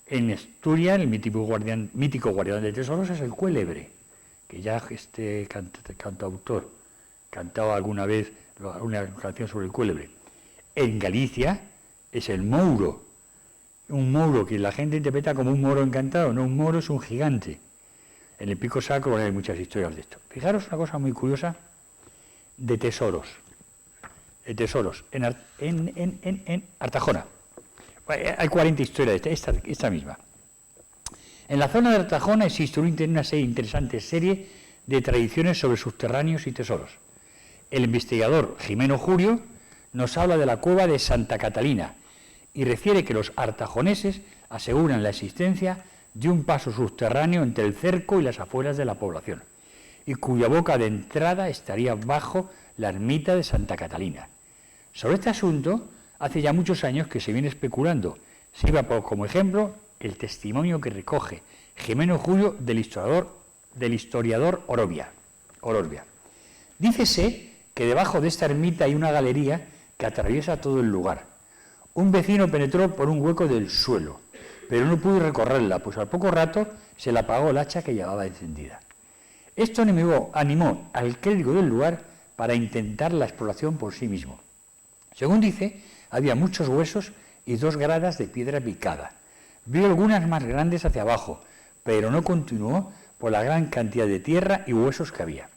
en Asturias, el mítico guardián de tesoros es el cuélebre, que ya este cantautor cantaba alguna vez una canción sobre el cuélebre. En Galicia es el mouro, un mouro que la gente interpreta como un moro encantado. No, un moro es un gigante. En el Pico Sacro hay muchas historias de esto. Fijaros una cosa muy curiosa de tesoros. En Artajona. Hay 40 historias de esta misma. En la zona de Artajona existe una interesante serie de tradiciones sobre subterráneos y tesoros. El investigador Jimeno Jurio nos habla de la cueva de Santa Catalina y refiere que los artajoneses aseguran la existencia de un paso subterráneo entre el cerco y las afueras de la población, y cuya boca de entrada estaría bajo la ermita de Santa Catalina. Sobre este asunto, hace ya muchos años que se viene especulando. Sirva como ejemplo el testimonio que recoge Jimeno Jurio del historiador Orobia. Dícese que debajo de esta ermita hay una galería que atraviesa todo el lugar. Un vecino penetró por un hueco del suelo, pero no pudo recorrerla, pues al poco rato se le apagó el hacha que llevaba encendida. Esto animó al clérigo del lugar para intentar la exploración por sí mismo. Según dice, había muchos huesos y 2 gradas de piedra picada. Vio algunas más grandes hacia abajo, pero no continuó por la gran cantidad de tierra y huesos que había.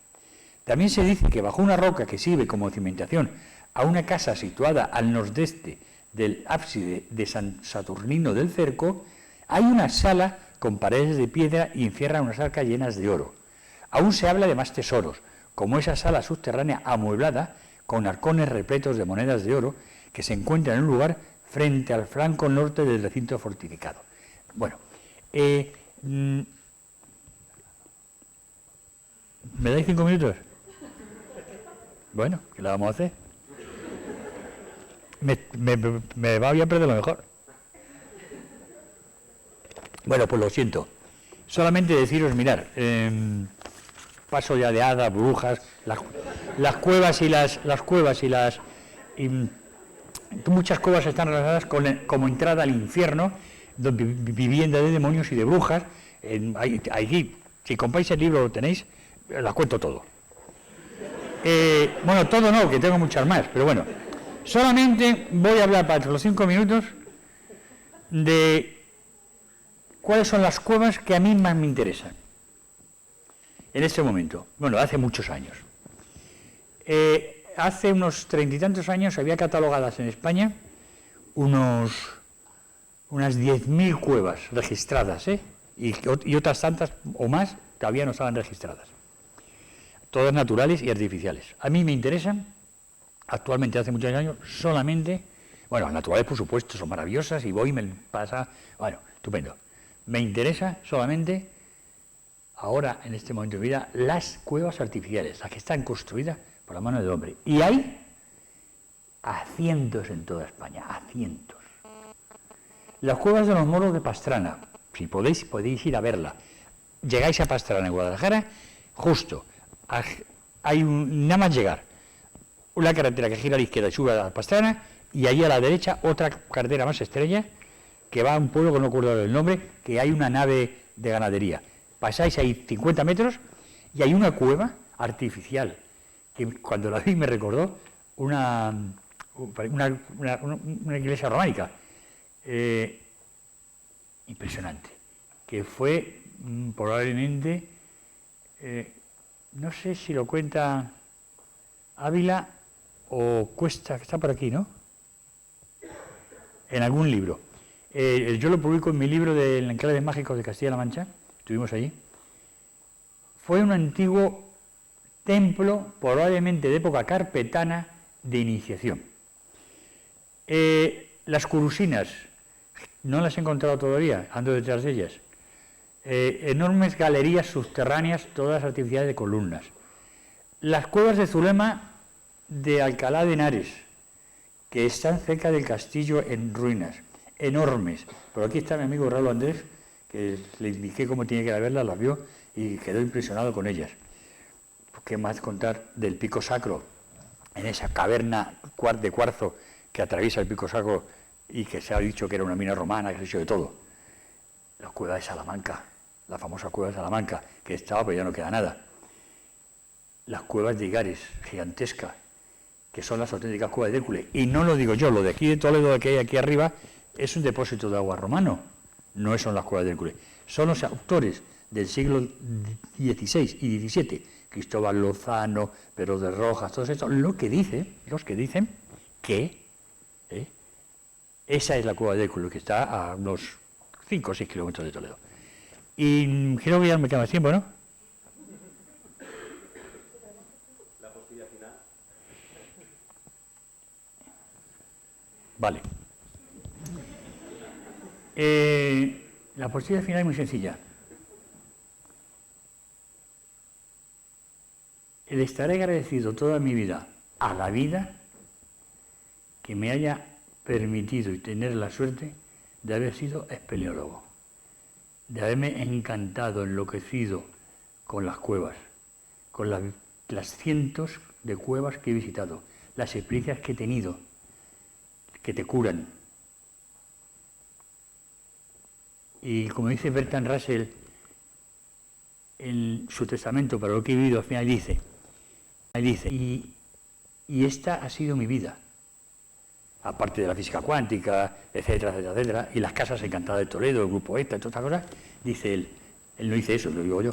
También se dice que bajo una roca que sirve como cimentación a una casa situada al nordeste del ábside de San Saturnino del Cerco, hay una sala con paredes de piedra y encierra unas arcas llenas de oro. Aún se habla de más tesoros, como esa sala subterránea amueblada con arcones repletos de monedas de oro que se encuentra en un lugar frente al flanco norte del recinto fortificado. Bueno, ¿me dais 5 minutos? Bueno, ¿qué le vamos a hacer? Me voy a perder lo mejor. Bueno, pues lo siento. Solamente deciros, mirar, paso ya de hadas, brujas, las cuevas muchas cuevas están relacionadas como entrada al infierno, donde vivienda de demonios y de brujas. Aquí, si compráis el libro, lo tenéis, las cuento todo. Bueno, todo no, que tengo muchas más, pero bueno. Solamente voy a hablar para los 5 minutos de cuáles son las cuevas que a mí más me interesan en este momento. Bueno, hace muchos años. Hace unos 30 y tantos años había catalogadas en España unas 10.000 cuevas registradas, y otras tantas o más todavía no estaban registradas. Todas naturales y artificiales. A mí me interesan, actualmente hace muchos años, solamente, bueno, naturales por supuesto, son maravillosas y voy y me pasa, bueno, estupendo. Me interesa solamente, ahora en este momento de mi vida, las cuevas artificiales, las que están construidas por la mano del hombre. Y hay a cientos en toda España, a cientos. Las cuevas de los moros de Pastrana, si podéis ir a verla. Llegáis a Pastrana, en Guadalajara, justo, nada más llegar, una carretera que gira a la izquierda y sube a Pastrana, y ahí a la derecha otra carretera más estrella, que va a un pueblo que no recuerdo el nombre, que hay una nave de ganadería. Pasáis ahí 50 metros y hay una cueva artificial, que cuando la vi me recordó una iglesia románica, impresionante, que fue probablemente no sé si lo cuenta Ávila o Cuesta, que está por aquí, ¿no? En algún libro. Yo lo publico en mi libro de Enclaves Mágicos de Castilla-La Mancha, estuvimos allí. Fue un antiguo templo, probablemente de época carpetana, de iniciación. Las curusinas, no las he encontrado todavía, ando detrás de ellas. Enormes galerías subterráneas, todas artificiales de columnas. Las cuevas de Zulema de Alcalá de Henares, que están cerca del castillo en ruinas, enormes. Pero aquí está mi amigo Raúl Andrés, que le indiqué cómo tiene que ir a verlas, las vio y quedó impresionado con ellas. ¿Qué más contar del Pico Sacro? En esa caverna de cuarzo que atraviesa el Pico Sacro y que se ha dicho que era una mina romana, que se ha dicho de todo. La cueva de Salamanca, la famosa cueva de Salamanca, que estaba pero ya no queda nada. Las cuevas de Igares, gigantescas, que son las auténticas cuevas de Hércules. Y no lo digo yo, lo de aquí de Toledo, que hay aquí arriba, es un depósito de agua romano, no son las cuevas de Hércules. Son los autores del siglo XVI y XVII, Cristóbal Lozano, Pero de Rojas, todos estos, los que dicen que esa es la cueva de Hércules, que está a unos 5 o 6 kilómetros de Toledo. Y creo que ya me queda más tiempo, ¿no?
La postilla final.
Vale. La postilla final es muy sencilla. El estaré agradecido toda mi vida a la vida que me haya permitido y tener la suerte de haber sido espeleólogo, de haberme encantado, enloquecido con las cuevas, con las cientos de cuevas que he visitado, las experiencias que he tenido, que te curan. Y como dice Bertrand Russell en su testamento para lo que he vivido, al final dice, y esta ha sido mi vida, aparte de la física cuántica, etcétera, etcétera, etcétera, y las casas encantadas de Toledo, el grupo ETA, todas estas cosas, dice él no dice eso, lo digo yo,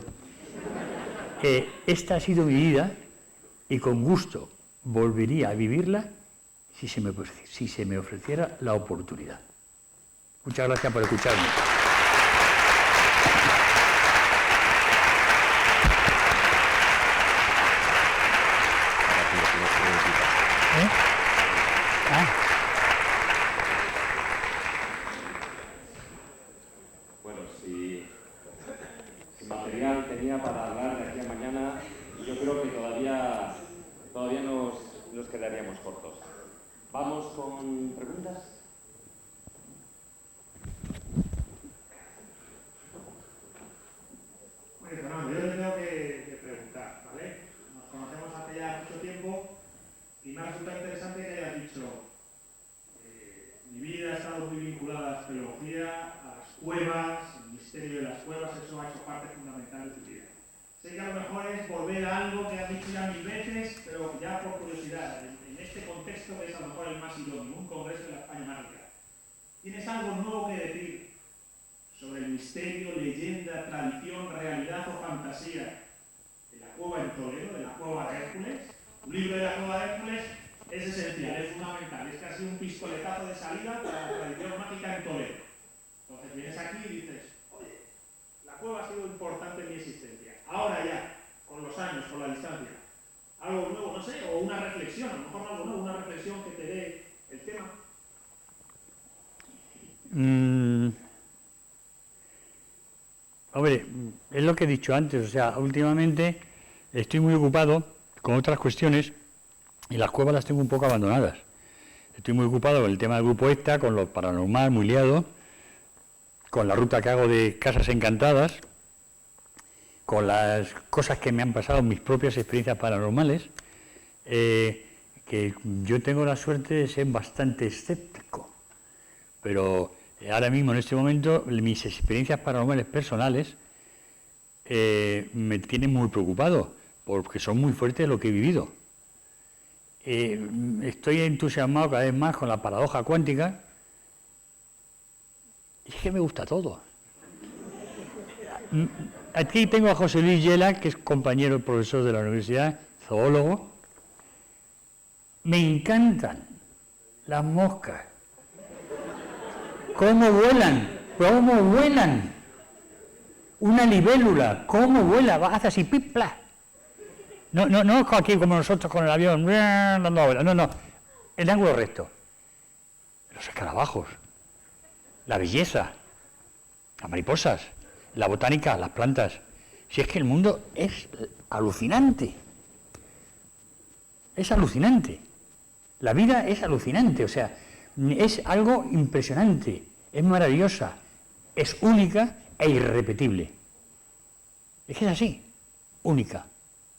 esta ha sido mi vida y con gusto volvería a vivirla si se me ofreciera la oportunidad. Muchas gracias por escucharme.
Bueno, si material tenía para hablar de aquí a mañana, yo creo que todavía nos quedaríamos cortos. ¿Vamos con preguntas?
Bueno, Fernando, yo le tengo que preguntar, ¿vale? Nos conocemos hace ya mucho tiempo y me ha resultado interesante que hayas dicho mi vida ha estado muy vinculada a la espeleología, a las cuevas, el misterio de las cuevas, eso ha hecho parte fundamental de tu vida. Sé que a lo mejor es volver a algo que has dicho ya 1000 veces, pero ya por curiosidad, en este contexto que es a lo mejor el más idóneo, un congreso de la España mágica. ¿Tienes algo nuevo que decir sobre el misterio, leyenda, tradición, realidad o fantasía de la cueva en Toledo, de la cueva de Hércules? Un libro de la cueva de Hércules es esencial, es fundamental, es casi un pistoletazo de salida para la tradición mágica en Toledo. Entonces vienes aquí y dices, oye, la cueva ha sido importante en mi existencia. Ahora ya, con los años, con la distancia, algo nuevo, no sé, o una reflexión, a lo mejor algo nuevo, una reflexión que te dé el tema.
Hombre, es lo que he dicho antes, o sea, últimamente estoy muy ocupado con otras cuestiones y las cuevas las tengo un poco abandonadas. Estoy muy ocupado con el tema del grupo ETA, con lo paranormal, muy liado, con la ruta que hago de casas encantadas, con las cosas que me han pasado, mis propias experiencias paranormales, que yo tengo la suerte de ser bastante escéptico, pero ahora mismo, en este momento, mis experiencias paranormales personales me tienen muy preocupado, porque son muy fuertes lo que he vivido. Estoy entusiasmado cada vez más con la paradoja cuántica. Es que me gusta todo. aquí tengo a José Luis Yela, que es compañero profesor de la universidad, zoólogo. Me encantan las moscas. ¿Cómo vuelan? ¿Cómo vuelan? Una libélula, ¿cómo vuela? Hace así, pipla. No es aquí como nosotros con el avión, no, el ángulo recto. Los escarabajos, la belleza, las mariposas, la botánica, las plantas. Si es que el mundo es alucinante. Es alucinante. La vida es alucinante, o sea, es algo impresionante, es maravillosa, es única e irrepetible. Es que es así, única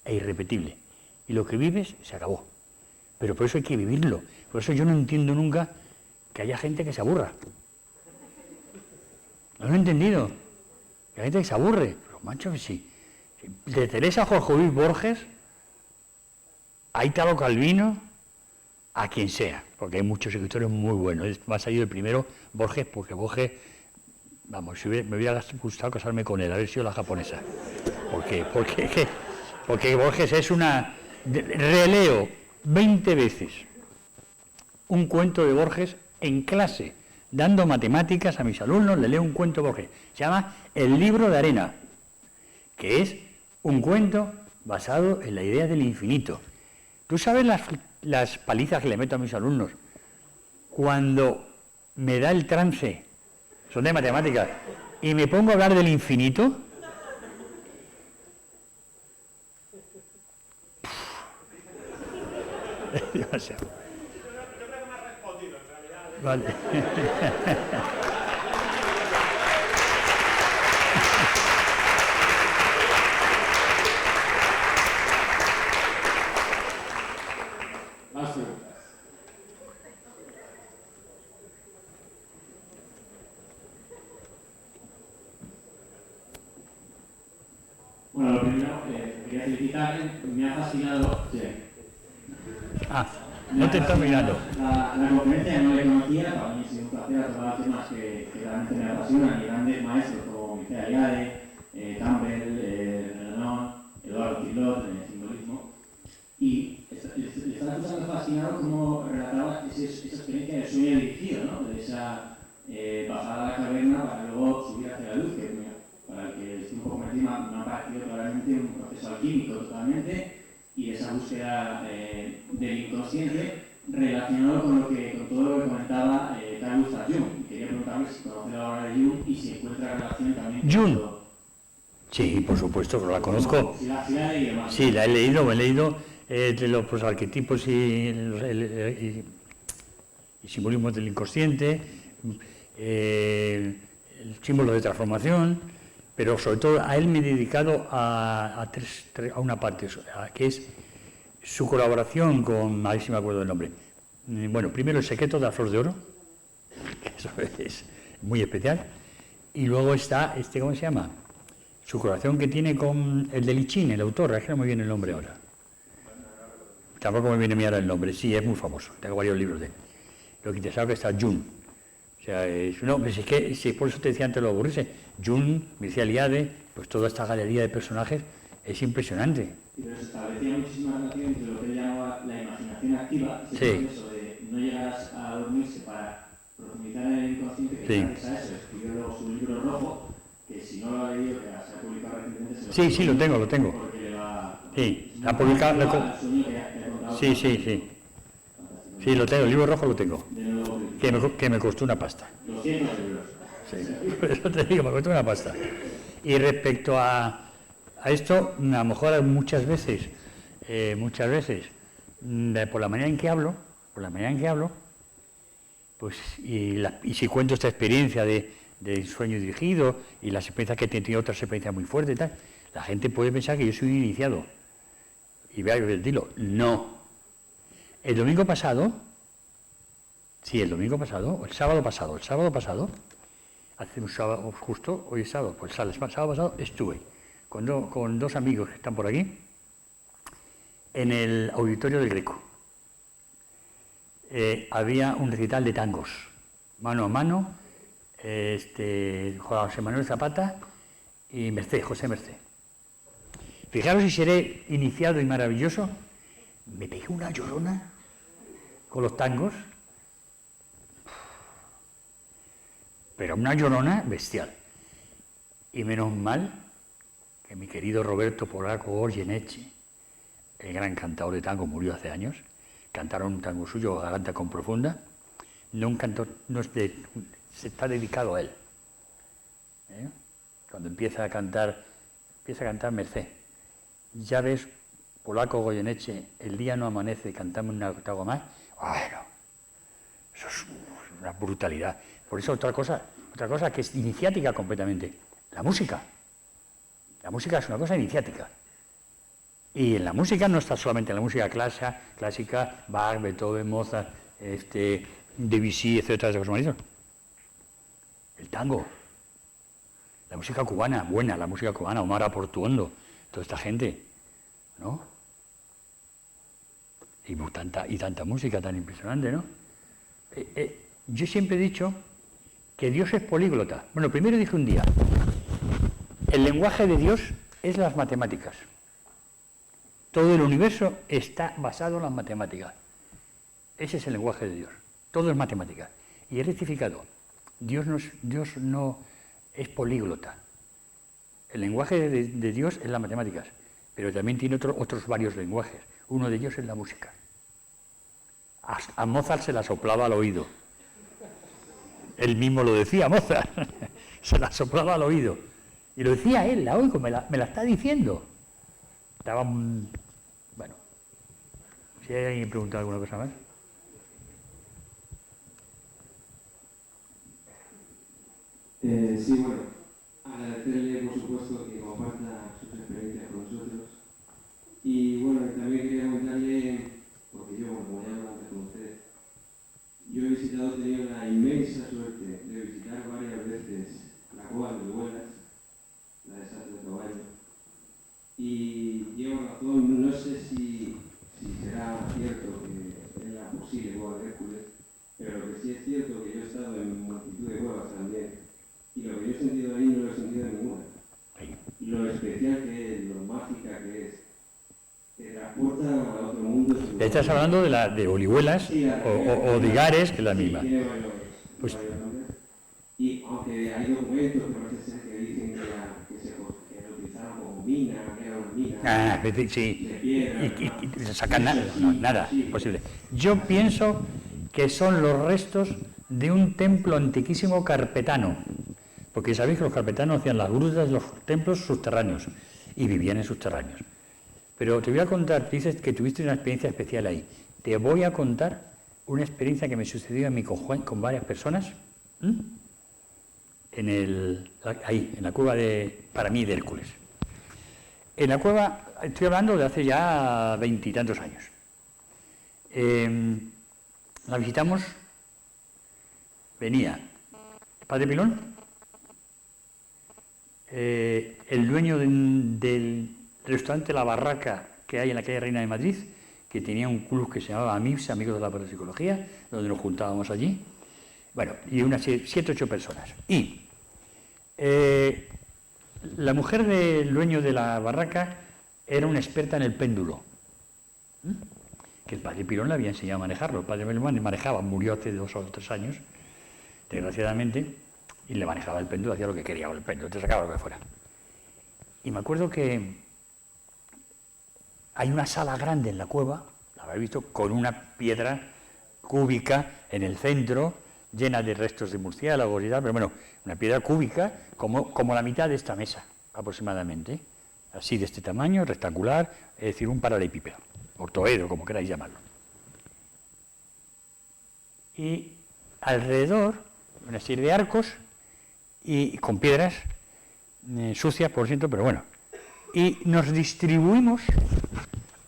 e irrepetible. Y lo que vives se acabó. Pero por eso hay que vivirlo. Por eso yo no entiendo nunca que haya gente que se aburra. No lo he entendido. Que hay gente que se aburre. Pero macho, sí. De Teresa Jorge Luis Borges a Italo Calvino, a quien sea, porque hay muchos escritores muy buenos. Me ha salido el primero, Borges, porque Borges, vamos, me hubiera gustado casarme con él, haber sido la japonesa. Porque Borges es una... Releo 20 veces un cuento de Borges en clase, dando matemáticas a mis alumnos, le leo un cuento de Borges. Se llama El libro de arena, que es un cuento basado en la idea del infinito. ¿Tú sabes las palizas que le meto a mis alumnos cuando me da el trance, son de matemáticas, y me pongo a hablar del infinito? Demasiado.
Yo creo que me has respondido, en realidad.
Vale.
Más preguntas. Bueno, lo primero, quería felicitar, me ha fascinado. Sí.
No te estás mirando.
La conferencia no la conocía, para mí ha sido un placer tocar temas que realmente me apasionan y grandes maestros como Miquel Ayade, Campbell, Renan, Eduardo Quilot, en el simbolismo. Y estaba escuchando fascinado cómo relataba esa experiencia de sueño dirigido, ¿no? De esa bajada a la caverna para luego subir hacia la luz, que para el que estoy un poco encima me ha parecido claramente un proceso alquímico totalmente, y esa búsqueda del inconsciente relacionado con todo lo que comentaba Carl Gustav Jung. Y quería preguntarle si conoce la obra de Jung y si encuentra relación también con
Jung.
todo.
Sí, por supuesto, que la conozco.
Si la he leído más.
Sí, la he leído, de los arquetipos y simbolismos del inconsciente, el símbolo de transformación, pero sobre todo a él me he dedicado a una parte, que es su colaboración con, a ver si me acuerdo del nombre. Bueno, primero El secreto de la flor de oro, que eso es muy especial, y luego está, ¿cómo se llama? Su colaboración que tiene con el de Lichín, el autor, es que no me viene el nombre ahora. Tampoco me viene ahora el nombre, sí, es muy famoso, tengo varios libros de él. Lo que te sabe que está Jung. O sea, pues es que si por eso te decía antes lo aburrirse. Jung, Mircea Eliade, pues toda esta galería de personajes es impresionante.
Pero se establecía muchísima relación entre lo que él llamaba la imaginación activa, ese proceso de no llegar a dormirse para profundizar en el inconsciente, que gracias a eso escribió luego su libro rojo, que si no lo ha leído, que se ha publicado recientemente...
Sí, lo tengo.
Porque le va...
Sí, ha publicado... Sí. Sí, lo tengo, el libro rojo lo tengo. Que me costó una pasta.
200 euros.
Sí, por eso te digo, me costó una pasta. Y respecto a esto, a lo mejor muchas veces, por la manera en que hablo, pues, y si cuento esta experiencia de sueño dirigido y las experiencias que he tenido, otras experiencias muy fuertes y tal, la gente puede pensar que yo soy un iniciado. Y vea, dilo, no. El domingo pasado, o el sábado pasado, hace un sábado, justo hoy es sábado, pues el sábado pasado estuve con dos amigos que están por aquí, en el auditorio del Greco. Había un recital de tangos, mano a mano, José Manuel Zapata y Mercé, José Mercé. Fijaros si seré iniciado y maravilloso, me pegué una llorona con los tangos, pero una llorona bestial. Y menos mal que mi querido Roberto Polaco Goyeneche, el gran cantador de tango, murió hace años. Cantaron un tango suyo, Garganta con Profunda. No un cantor, se está dedicado a él. Cuando empieza a cantar Mercé. Ya ves, Polaco Goyeneche, El día no amanece, cantamos una octava más. Bueno, eso es una brutalidad. Por eso otra cosa que es iniciática completamente, la música. La música es una cosa iniciática. Y en la música no está solamente en la música clásica, Bach, Beethoven, Mozart, Debussy, etcétera, el tango, la música cubana, buena, la música cubana, Omar Portuondo, toda esta gente, ¿no? Y tanta música tan impresionante, ¿no? Yo siempre he dicho que Dios es políglota. Bueno, primero dije un día, el lenguaje de Dios es las matemáticas. Todo el universo está basado en las matemáticas. Ese es el lenguaje de Dios. Todo es matemática. Y he rectificado. Dios no es políglota. El lenguaje de Dios es las matemáticas, pero también tiene otros varios lenguajes. Uno de ellos es la música. A Mozart se la soplaba al oído. Él mismo lo decía, Mozart. Se la soplaba al oído. Y lo decía él, la oigo, me la está diciendo. Estaba... Bueno, si hay alguien que pregunta alguna cosa más.
Sí, bueno, agradecerle por supuesto que comparta sus experiencias con nosotros. Y bueno, también quería comentarle, porque yo, como ya he hablado con usted, yo he tenido la inmensa suerte de visitar varias veces la Cueva de Orihuelas, la de Santo Caballo. Y llevo razón, no sé si será cierto que es la posible Cueva de Hércules, pero lo que sí es cierto que yo he estado en multitud de cuevas también. Y lo que yo he sentido ahí no lo he sentido en ninguna. Lo especial que es, lo mágica que es, te transporta a otro mundo.
Estás hablando de Orihuelas
sí,
o de Igares, que es la misma.
Tiene varios nombres. Y aunque hay documentos que parece ser que dicen que lo utilizaron como mina, que era una mina.
Sí.
De piedra.
Y sacan nada,
sí.
Posible. Yo pienso que son los restos de un templo antiquísimo carpetano. Porque sabéis que los carpetanos hacían las grutas de los templos subterráneos y vivían en subterráneos. Pero te voy a contar, dices que tuviste una experiencia especial ahí. Te voy a contar una experiencia que me sucedió a mí con varias personas en la cueva para mí, de Hércules. En la cueva, estoy hablando de hace ya 20 y tantos años. La visitamos, venía Padre Pilón, el dueño del restaurante La Barraca que hay en la calle Reina de Madrid, que tenía un club que se llamaba AMIPS, Amigos de la Parapsicología, donde nos juntábamos allí. Bueno, y unas 7 o 8 personas. Y la mujer del dueño de la barraca era una experta en el péndulo, que el padre Pirón le había enseñado a manejarlo. El padre Pirón manejaba, murió hace 2 o 3 años, desgraciadamente, y le manejaba el péndulo, hacía lo que quería con el péndulo, te sacaba lo que fuera. Y me acuerdo que hay una sala grande en la cueva, la habéis visto, con una piedra cúbica en el centro, llena de restos de murciélagos y tal, pero bueno, una piedra cúbica como la mitad de esta mesa, aproximadamente, así de este tamaño, rectangular, es decir, un paralelepípedo, ortoedro, como queráis llamarlo. Y alrededor, una serie de arcos, y con piedras sucias, por cierto, pero bueno. Y nos distribuimos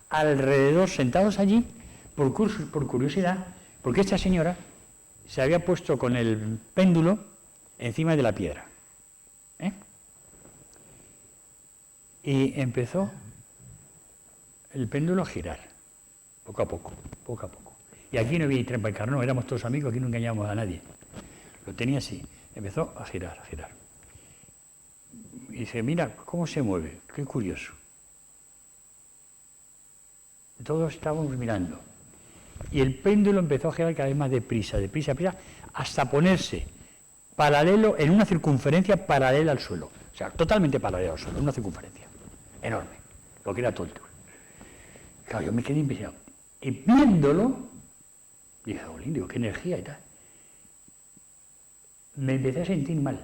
alrededor, sentados allí, por curiosidad, porque esta señora se había puesto con el péndulo encima de la piedra. Y empezó el péndulo a girar, poco a poco, poco a poco. Y aquí no había trampa y carnón, éramos todos amigos, aquí no engañábamos a nadie. Lo tenía así, empezó a girar, a girar. dice, mira cómo se mueve, qué curioso. Todos estábamos mirando. Y el péndulo empezó a girar cada vez más deprisa, hasta ponerse paralelo, en una circunferencia paralela al suelo. O sea, totalmente paralela al suelo, en una circunferencia enorme, lo que era todo el túnel. Claro, yo me quedé impresionado. Y viéndolo, dije, jolín, digo, qué energía y tal. Me empecé a sentir mal.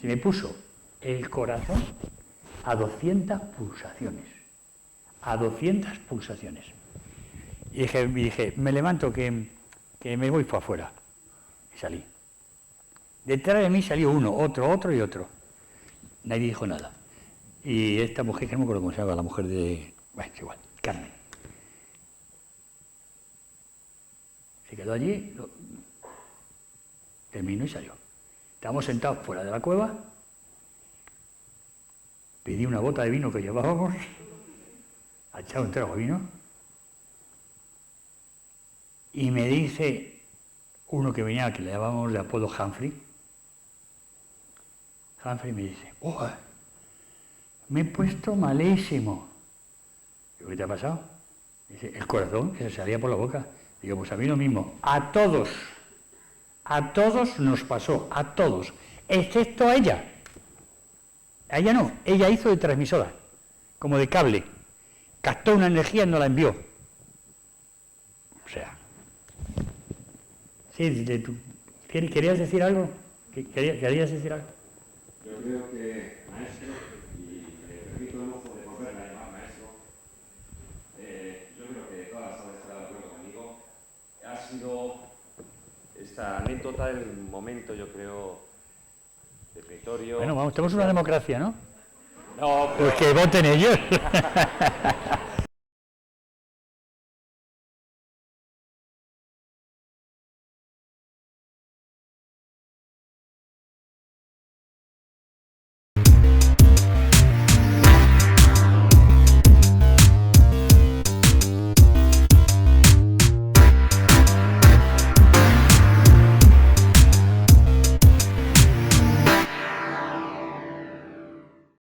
Se me puso el corazón a 200 pulsaciones. A 200 pulsaciones. Y dije, me levanto que me voy para afuera. Y salí. Detrás de mí salió uno, otro y otro. Nadie dijo nada. Y esta mujer, que no me acuerdo cómo se llama, la mujer de... Bueno, es igual, Carmen. Se quedó allí, terminó y salió. Estábamos sentados fuera de la cueva. Pedí una bota de vino que llevábamos. Ha echado un trago de vino. Y me dice uno que venía, que le llamábamos de apodo Humphrey. Humphrey me dice, ¡oh! Me he puesto malísimo. Digo, ¿qué te ha pasado? Dice, el corazón que se salía por la boca. Digo, pues a mí lo mismo. A todos nos pasó, a todos, excepto a ella. A ella no, ella hizo de transmisora, como de cable. Captó una energía y no la envió. O sea... Sí, ¿querías decir algo? ¿Querías decir algo?
Yo creo que, maestro, y me permito el lujo de volverme a llamar maestro, yo creo que toda la sala estará de acuerdo conmigo. Ha sido esta anécdota el momento, yo creo, definitorio.
Bueno, vamos, tenemos una democracia, ¿no?
No,
Pues que voten ellos.